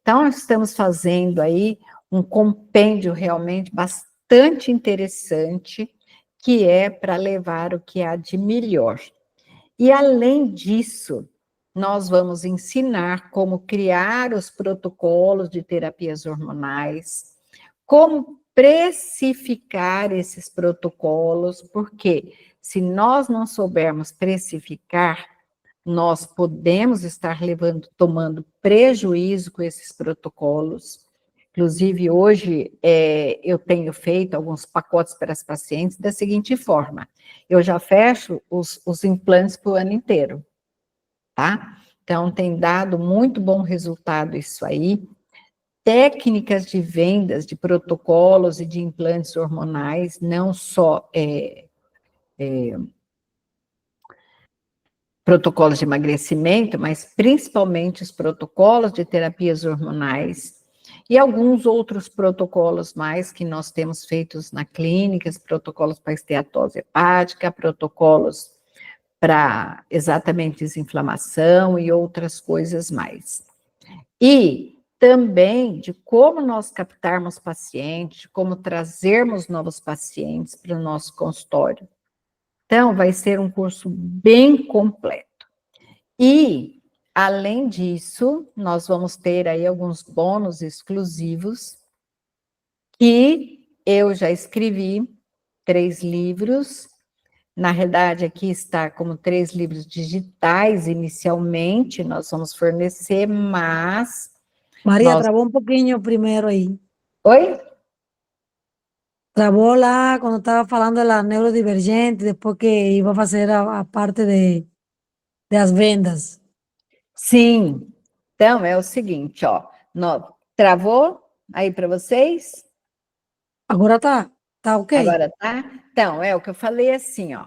Então, nós estamos fazendo aí um compêndio realmente bastante interessante, que é para levar o que há de melhor. E, além disso, nós vamos ensinar como criar os protocolos de terapias hormonais, como precificar esses protocolos, porque se nós não soubermos precificar, nós podemos estar tomando prejuízo com esses protocolos. Inclusive, hoje, eu tenho feito alguns pacotes para as pacientes da seguinte forma: eu já fecho os implantes para o ano inteiro, tá? Então, tem dado muito bom resultado isso aí. Técnicas de vendas de protocolos e de implantes hormonais, não só protocolos de emagrecimento, mas principalmente os protocolos de terapias hormonais e alguns outros protocolos mais que nós temos feitos na clínica, protocolos para esteatose hepática, protocolos para exatamente desinflamação e outras coisas mais. E também de como nós captarmos pacientes, como trazermos novos pacientes para o nosso consultório. Então, vai ser um curso bem completo. E, além disso, nós vamos ter aí alguns bônus exclusivos, que eu já escrevi 3 livros. Na realidade, aqui está como 3 livros digitais, inicialmente, nós vamos fornecer, mas... María, trabó un poquillo primero ahí. Oi? Trabó lá quando estava falando da neurodivergente, depois que iba a fazer a parte das vendas. Sim. Então, é o seguinte, ó. Travou aí para vocês? Agora tá ok? Agora tá? Então, é o que eu falei assim, ó.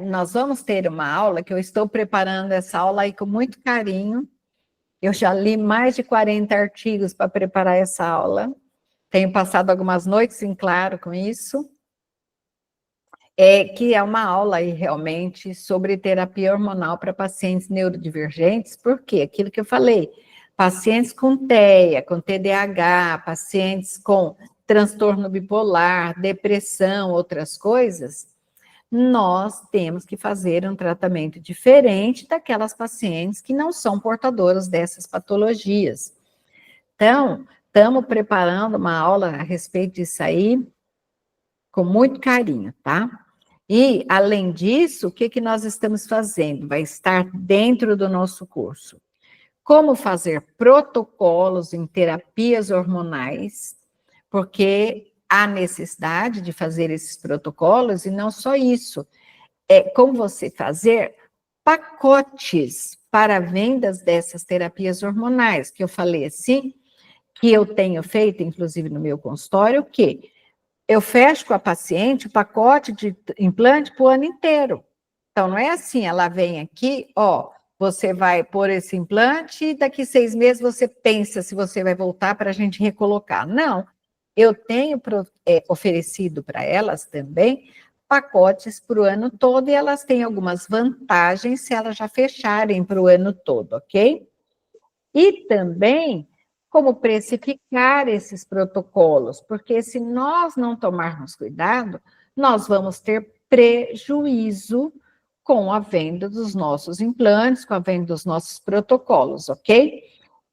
Nós vamos ter uma aula, que eu estou preparando essa aula aí com muito carinho. Eu já li mais de 40 artigos para preparar essa aula. Tenho passado algumas noites em claro com isso. Que é uma aula aí realmente sobre terapia hormonal para pacientes neurodivergentes, porque aquilo que eu falei, pacientes com TEA, com TDAH, pacientes com transtorno bipolar, depressão, outras coisas, nós temos que fazer um tratamento diferente daquelas pacientes que não são portadoras dessas patologias. Então, estamos preparando uma aula a respeito disso aí, com muito carinho, tá? E, além disso, o que nós estamos fazendo? Vai estar dentro do nosso curso. Como fazer protocolos em terapias hormonais, porque há necessidade de fazer esses protocolos, e não só isso, como você fazer pacotes para vendas dessas terapias hormonais, que eu falei assim, que eu tenho feito, inclusive no meu consultório, o quê? Eu fecho com a paciente o pacote de implante para o ano inteiro. Então, não é assim, ela vem aqui, ó, você vai pôr esse implante e daqui 6 meses você pensa se você vai voltar para a gente recolocar. Não, eu tenho oferecido para elas também pacotes para o ano todo, e elas têm algumas vantagens se elas já fecharem para o ano todo, ok? E também como precificar esses protocolos, porque se nós não tomarmos cuidado, nós vamos ter prejuízo com a venda dos nossos implantes, com a venda dos nossos protocolos, ok?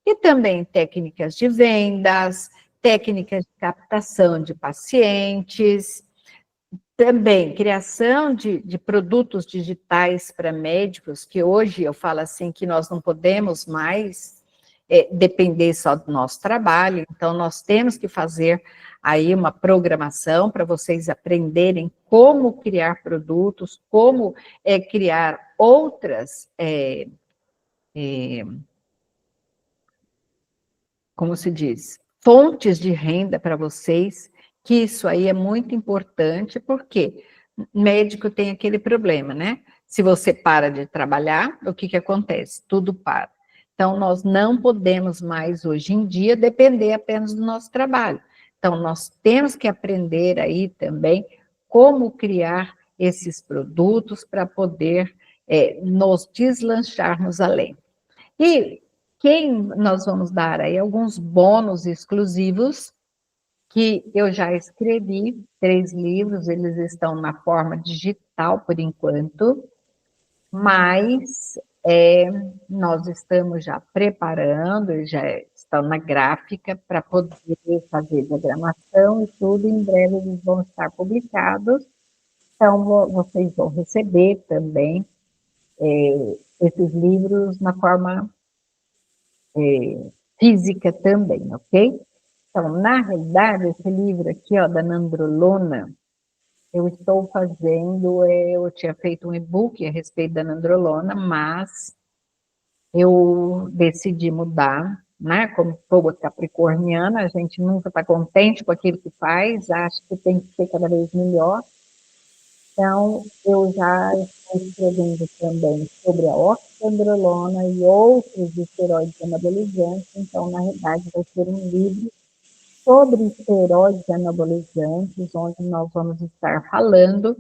E também técnicas de vendas, técnicas de captação de pacientes, também criação de produtos digitais para médicos, que hoje eu falo assim que nós não podemos mais depender só do nosso trabalho, então nós temos que fazer aí uma programação para vocês aprenderem como criar produtos, como criar outras, como se diz, fontes de renda para vocês, que isso aí é muito importante, porque médico tem aquele problema, né? Se você para de trabalhar, o que acontece? Tudo para. Então, nós não podemos mais, hoje em dia, depender apenas do nosso trabalho. Então, nós temos que aprender aí também como criar esses produtos para poder nos deslancharmos além. E quem nós vamos dar aí alguns bônus exclusivos, que eu já escrevi, 3 livros, eles estão na forma digital por enquanto, mas nós estamos já preparando, já estão na gráfica para poder fazer diagramação e tudo, em breve eles vão estar publicados, então vocês vão receber também esses livros na forma física também, ok? Então, na realidade, esse livro aqui, ó, da nandrolona, eu estou fazendo, eu tinha feito um e-book a respeito da nandrolona, mas eu decidi mudar, né? Como toda capricorniana, a gente nunca está contente com aquilo que faz, acha que tem que ser cada vez melhor. Então, eu já estou escrevendo também sobre a oxandrolona e outros esteroides anabolizantes, então, na realidade, vai ser um livro sobre esteroides anabolizantes, onde nós vamos estar falando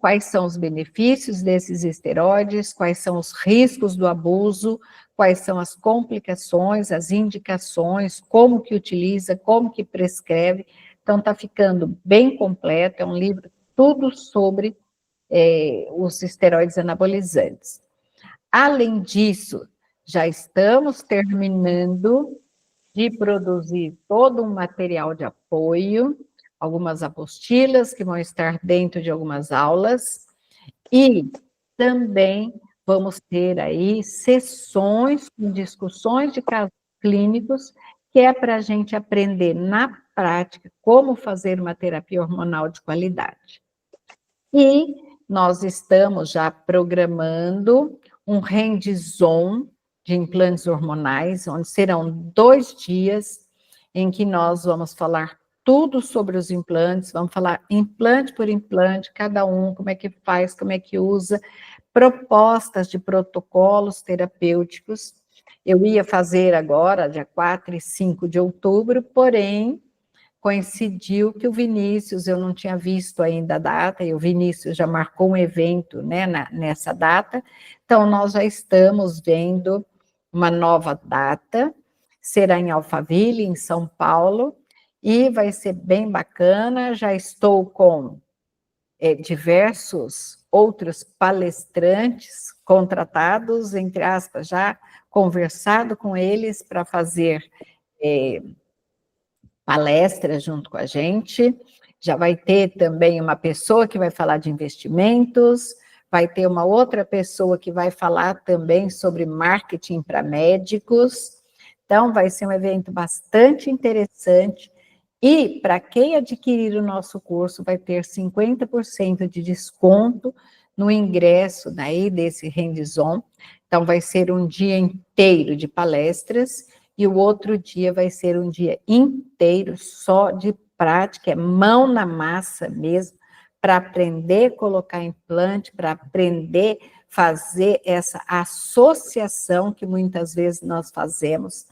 quais são os benefícios desses esteroides, quais são os riscos do abuso, quais são as complicações, as indicações, como que utiliza, como que prescreve. Então, está ficando bem completo, é um livro tudo sobre os esteroides anabolizantes. Além disso, já estamos terminando de produzir todo um material de apoio, algumas apostilas que vão estar dentro de algumas aulas, e também vamos ter aí sessões com discussões de casos clínicos, que é para a gente aprender na prática como fazer uma terapia hormonal de qualidade. E nós estamos já programando um hands-on de implantes hormonais, onde serão 2 dias em que nós vamos falar tudo sobre os implantes, vamos falar implante por implante, cada um, como é que faz, como é que usa, propostas de protocolos terapêuticos. Eu ia fazer agora, dia 4 e 5 de outubro, porém, coincidiu que o Vinícius, eu não tinha visto ainda a data, e o Vinícius já marcou um evento, né, nessa data, então nós já estamos vendo uma nova data, será em Alphaville, em São Paulo, e vai ser bem bacana, já estou com diversos outros palestrantes contratados, entre aspas, já conversado com eles para fazer palestra junto com a gente, já vai ter também uma pessoa que vai falar de investimentos, vai ter uma outra pessoa que vai falar também sobre marketing para médicos, então vai ser um evento bastante interessante, e para quem adquirir o nosso curso vai ter 50% de desconto no ingresso daí desse hands-on, então vai ser um dia inteiro de palestras, e o outro dia vai ser um dia inteiro só de prática, mão na massa mesmo, para aprender a colocar implante, para aprender a fazer essa associação que muitas vezes nós fazemos.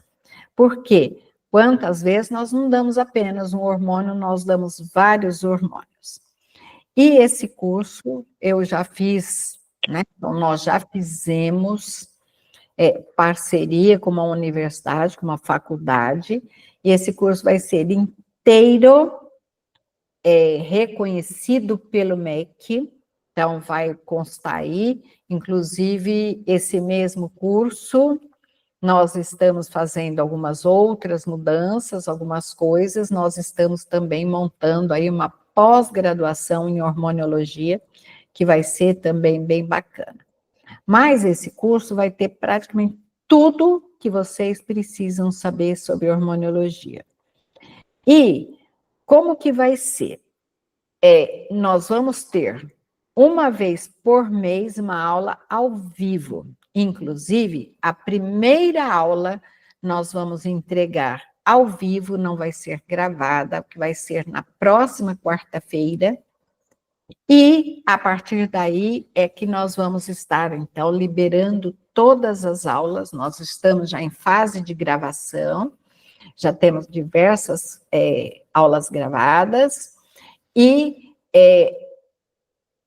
Por quê? Quantas vezes nós não damos apenas um hormônio, nós damos vários hormônios. E esse curso eu já fiz, né? Então, nós já fizemos parceria com uma universidade, com uma faculdade, e esse curso vai ser inteiro reconhecido pelo MEC, então vai constar aí, inclusive esse mesmo curso, nós estamos fazendo algumas outras mudanças, algumas coisas, nós estamos também montando aí uma pós-graduação em hormoniologia, que vai ser também bem bacana. Mas esse curso vai ter praticamente tudo que vocês precisam saber sobre hormoniologia. E como que vai ser? Nós vamos ter uma vez por mês uma aula ao vivo. Inclusive, a primeira aula nós vamos entregar ao vivo, não vai ser gravada, que vai ser na próxima quarta-feira. E, a partir daí, é que nós vamos estar, então, liberando todas as aulas. Nós estamos já em fase de gravação, já temos diversas aulas gravadas, e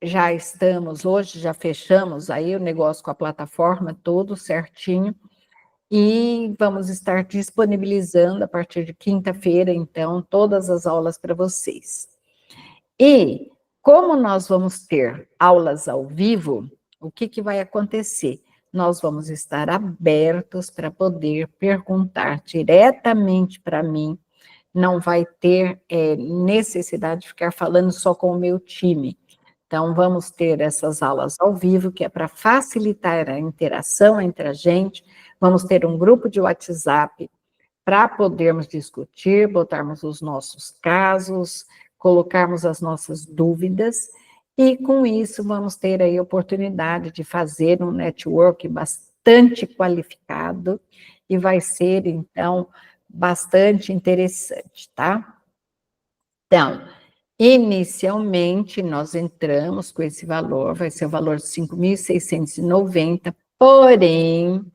já estamos, hoje já fechamos aí o negócio com a plataforma, tudo certinho, e vamos estar disponibilizando a partir de quinta-feira, então, todas as aulas para vocês. E, como nós vamos ter aulas ao vivo, o que vai acontecer? Nós vamos estar abertos para poder perguntar diretamente para mim, não vai ter necessidade de ficar falando só com o meu time. Então, vamos ter essas aulas ao vivo, que é para facilitar a interação entre a gente, vamos ter um grupo de WhatsApp para podermos discutir, botarmos os nossos casos, colocarmos as nossas dúvidas, e com isso vamos ter aí a oportunidade de fazer um network bastante qualificado, e vai ser, então, bastante interessante, tá? Então, inicialmente, nós entramos com esse valor, vai ser o valor de 5.690, porém,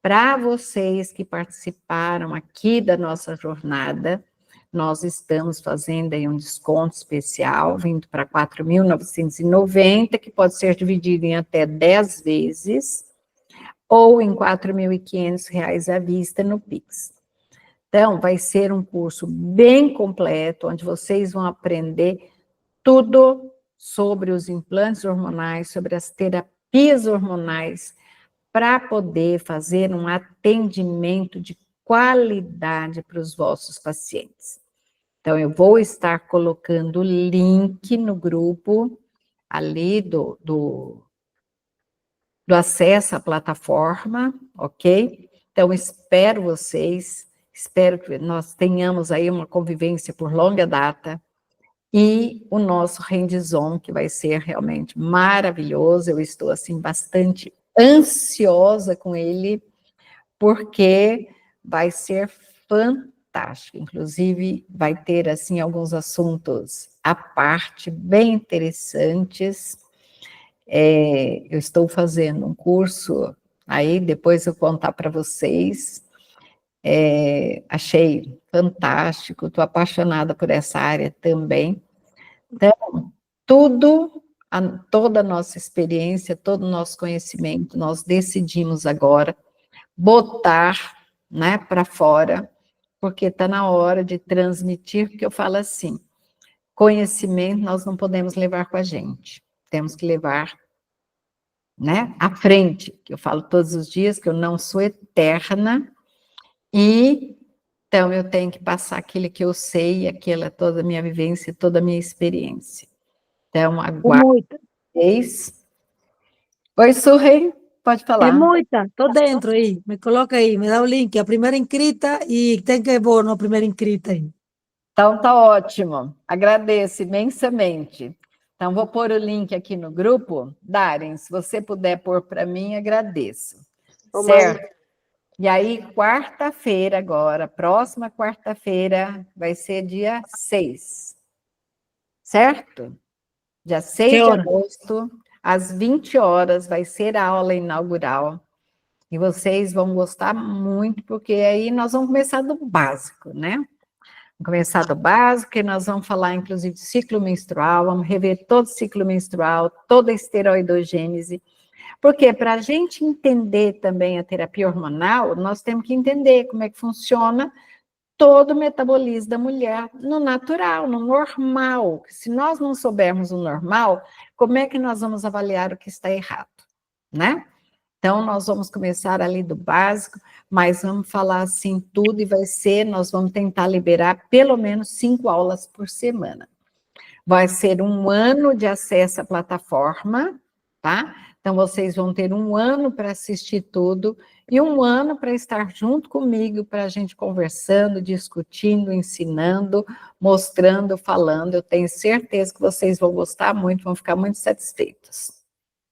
para vocês que participaram aqui da nossa jornada, nós estamos fazendo aí um desconto especial, vindo para 4.990, que pode ser dividido em até 10 vezes, ou em R$ 4.500 à vista no Pix. Então, vai ser um curso bem completo, onde vocês vão aprender tudo sobre os implantes hormonais, sobre as terapias hormonais, para poder fazer um atendimento de qualidade para os vossos pacientes. Então, eu vou estar colocando o link no grupo, ali do acesso à plataforma, ok? Então, espero vocês, espero que nós tenhamos aí uma convivência por longa data, e o nosso hands-on, que vai ser realmente maravilhoso. Eu estou, assim, bastante ansiosa com ele, porque vai ser fantástico. Inclusive, vai ter, assim, alguns assuntos à parte, bem interessantes. Eu estou fazendo um curso, aí depois eu contar para vocês. Achei fantástico, estou apaixonada por essa área também. Então, toda a nossa experiência, todo o nosso conhecimento, nós decidimos agora botar, né, para fora, porque está na hora de transmitir, porque eu falo assim, conhecimento nós não podemos levar com a gente, temos que levar, né, à frente, que eu falo todos os dias, que eu não sou eterna, e então eu tenho que passar aquilo que eu sei, aquela toda a minha vivência, toda a minha experiência. Então, aguarde vocês. Oi, Surrey, pode falar. É muita, tô dentro aí, me coloca aí, me dá o link, a primeira inscrita, e tem que pôr na primeira inscrita aí. Então, tá ótimo, agradeço imensamente. Então, vou pôr o link aqui no grupo. Darem, se você puder pôr para mim, agradeço. Certo? E aí, quarta-feira agora, próxima quarta-feira, vai ser dia 6, certo? Dia 6 de agosto, às 20 horas, vai ser a aula inaugural. E vocês vão gostar muito, porque aí nós vamos começar do básico, né? Vamos começar do básico, e nós vamos falar, inclusive, de ciclo menstrual, vamos rever todo o ciclo menstrual, toda a esteroidogênese, Porque para a gente entender também a terapia hormonal, nós temos que entender como é que funciona todo o metabolismo da mulher no natural, no normal. Se nós não soubermos o normal, como é que nós vamos avaliar o que está errado, né? Então, nós vamos começar ali do básico, mas vamos falar assim tudo e nós vamos tentar liberar pelo menos 5 aulas por semana. Vai ser 1 ano de acesso à plataforma, tá? Então, vocês vão ter 1 ano para assistir tudo e 1 ano para estar junto comigo, para a gente conversando, discutindo, ensinando, mostrando, falando. Eu tenho certeza que vocês vão gostar muito, vão ficar muito satisfeitos.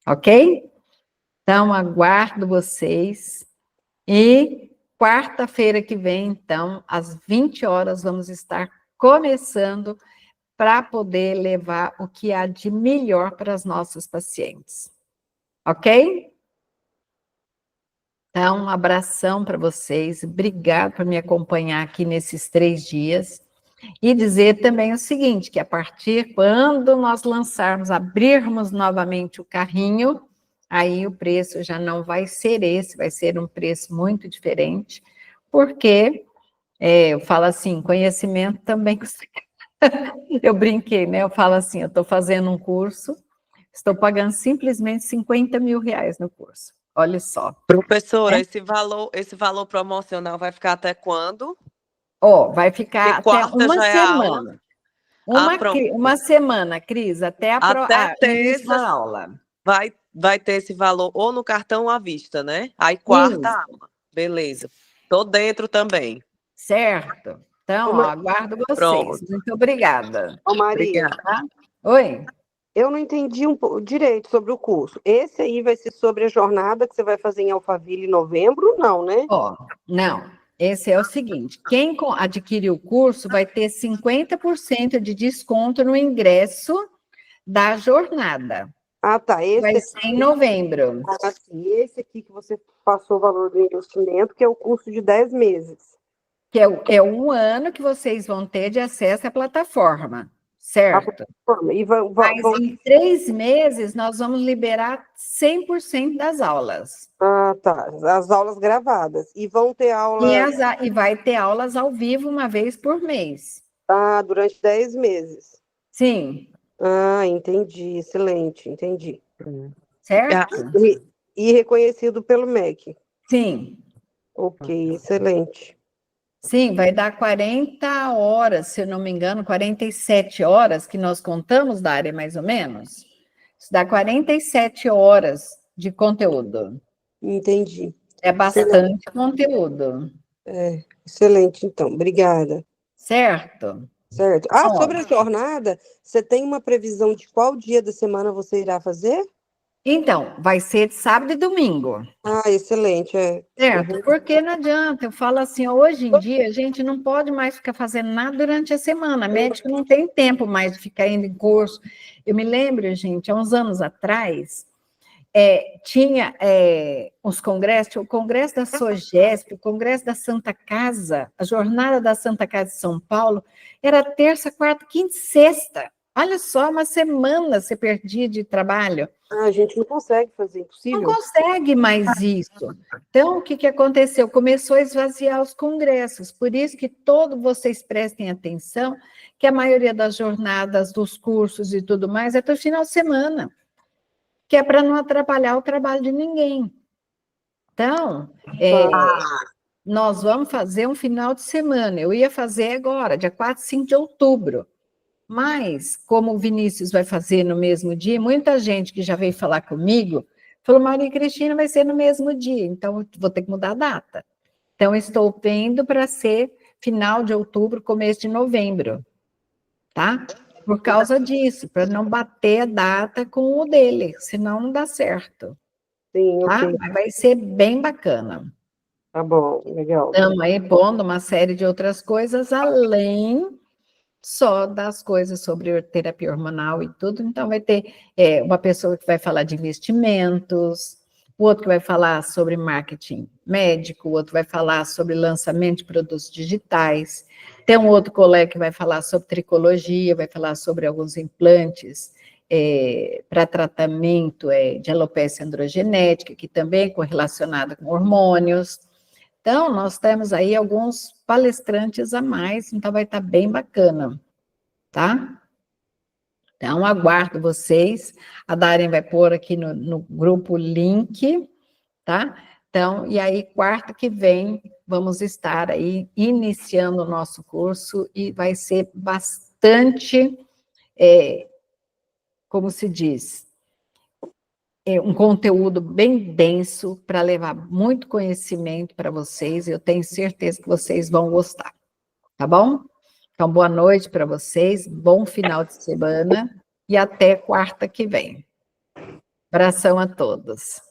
Ok? Então, aguardo vocês. E quarta-feira que vem, então, às 20 horas, vamos estar começando para poder levar o que há de melhor para as nossas pacientes. Ok? Então, um abração para vocês. Obrigado por me acompanhar aqui nesses 3 dias. E dizer também o seguinte, que a partir quando nós lançarmos, abrirmos novamente o carrinho, aí o preço já não vai ser esse, vai ser um preço muito diferente, porque, eu falo assim, conhecimento também custa. Eu brinquei, né? Eu falo assim, eu estou fazendo um curso, estou pagando simplesmente 50 mil reais no curso. Olha só. Professora, esse valor promocional vai ficar até quando? Ó, vai ficar Porque até quarta uma já é a aula. semana. Pronto. Uma semana, Cris, até Até início da terça aula. vai ter esse valor ou no cartão ou à vista, né? Aí quarta Isso. aula. Beleza. Tô dentro também. Certo. Então, ó, aguardo vocês. Pronto. Muito obrigada. Ô, Maria, Obrigada. Oi? eu não entendi direito sobre o curso. Esse aí vai ser sobre a jornada que você vai fazer em Alphaville em novembro? Não, né? Ó, não. Esse é o seguinte, quem adquirir o curso vai ter 50% de desconto no ingresso da jornada. Ah, tá. Vai ser em novembro. Assim, esse aqui que você passou o valor do investimento, que é o curso de 10 meses. Que é 1 ano que vocês vão ter de acesso à plataforma, certo? E Mas em 3 meses nós vamos liberar 100% das aulas. Ah, tá. As aulas gravadas. E vão ter aula E vai ter aulas ao vivo 1 vez por mês. durante 10 meses. Sim, Ah, entendi. Excelente, entendi. certo? E reconhecido pelo MEC. Sim. Ok, excelente. Sim, vai dar 40 horas, se eu não me engano, 47 horas que nós contamos da área, mais ou menos. Isso dá 47 horas de conteúdo. Entendi. É bastante conteúdo. Excelente, então. Obrigada. Certo? Certo. Sobre a jornada, você tem uma previsão de qual dia da semana você irá fazer? Então, vai ser de sábado e domingo. Excelente. Certo? Porque não adianta, eu falo assim, hoje em dia a gente não pode mais ficar fazendo nada durante a semana, médico não tem tempo mais de ficar indo em curso. Eu me lembro, gente, há uns anos atrás, tinha os congressos, o congresso da SOGESP, o congresso da Santa Casa, a jornada da Santa Casa de São Paulo, era terça, quarta, quinta e sexta. Olha só, uma semana você perdia de trabalho. A gente não consegue fazer, impossível. Não consegue mais isso. Então, o que aconteceu? Começou a esvaziar os congressos, por isso que vocês prestem atenção, que a maioria das jornadas, dos cursos e tudo mais, é todo final de semana, que é para não atrapalhar o trabalho de ninguém. Então, nós vamos fazer um final de semana, eu ia fazer agora, dia 4 e 5 de outubro, mas, como o Vinícius vai fazer no mesmo dia, muita gente que já veio falar comigo, falou, Maria Cristina, vai ser no mesmo dia, então vou ter que mudar a data. Então, estou vendo para ser final de outubro, começo de novembro, tá? Por causa disso, para não bater a data com o dele, senão não dá certo. Sim, Tá? ok. Mas vai ser bem bacana. Tá bom, legal. Estamos aí pondo uma série de outras coisas, além só das coisas sobre terapia hormonal e tudo. Então, vai ter uma pessoa que vai falar de investimentos, o outro que vai falar sobre marketing médico, o outro vai falar sobre lançamento de produtos digitais, tem um outro colega que vai falar sobre tricologia, vai falar sobre alguns implantes para tratamento de alopecia androgenética, que também é correlacionada com hormônios. Então, nós temos aí alguns palestrantes a mais, então vai estar bem bacana, tá? Então, aguardo vocês. A Darem vai pôr aqui no grupo o link, tá? Então, e aí, quarta que vem, vamos estar aí iniciando o nosso curso e vai ser bastante, como se diz, um conteúdo bem denso para levar muito conhecimento para vocês. Eu tenho certeza que vocês vão gostar, tá bom? Então, boa noite para vocês, bom final de semana e até quarta que vem. Abração a todos.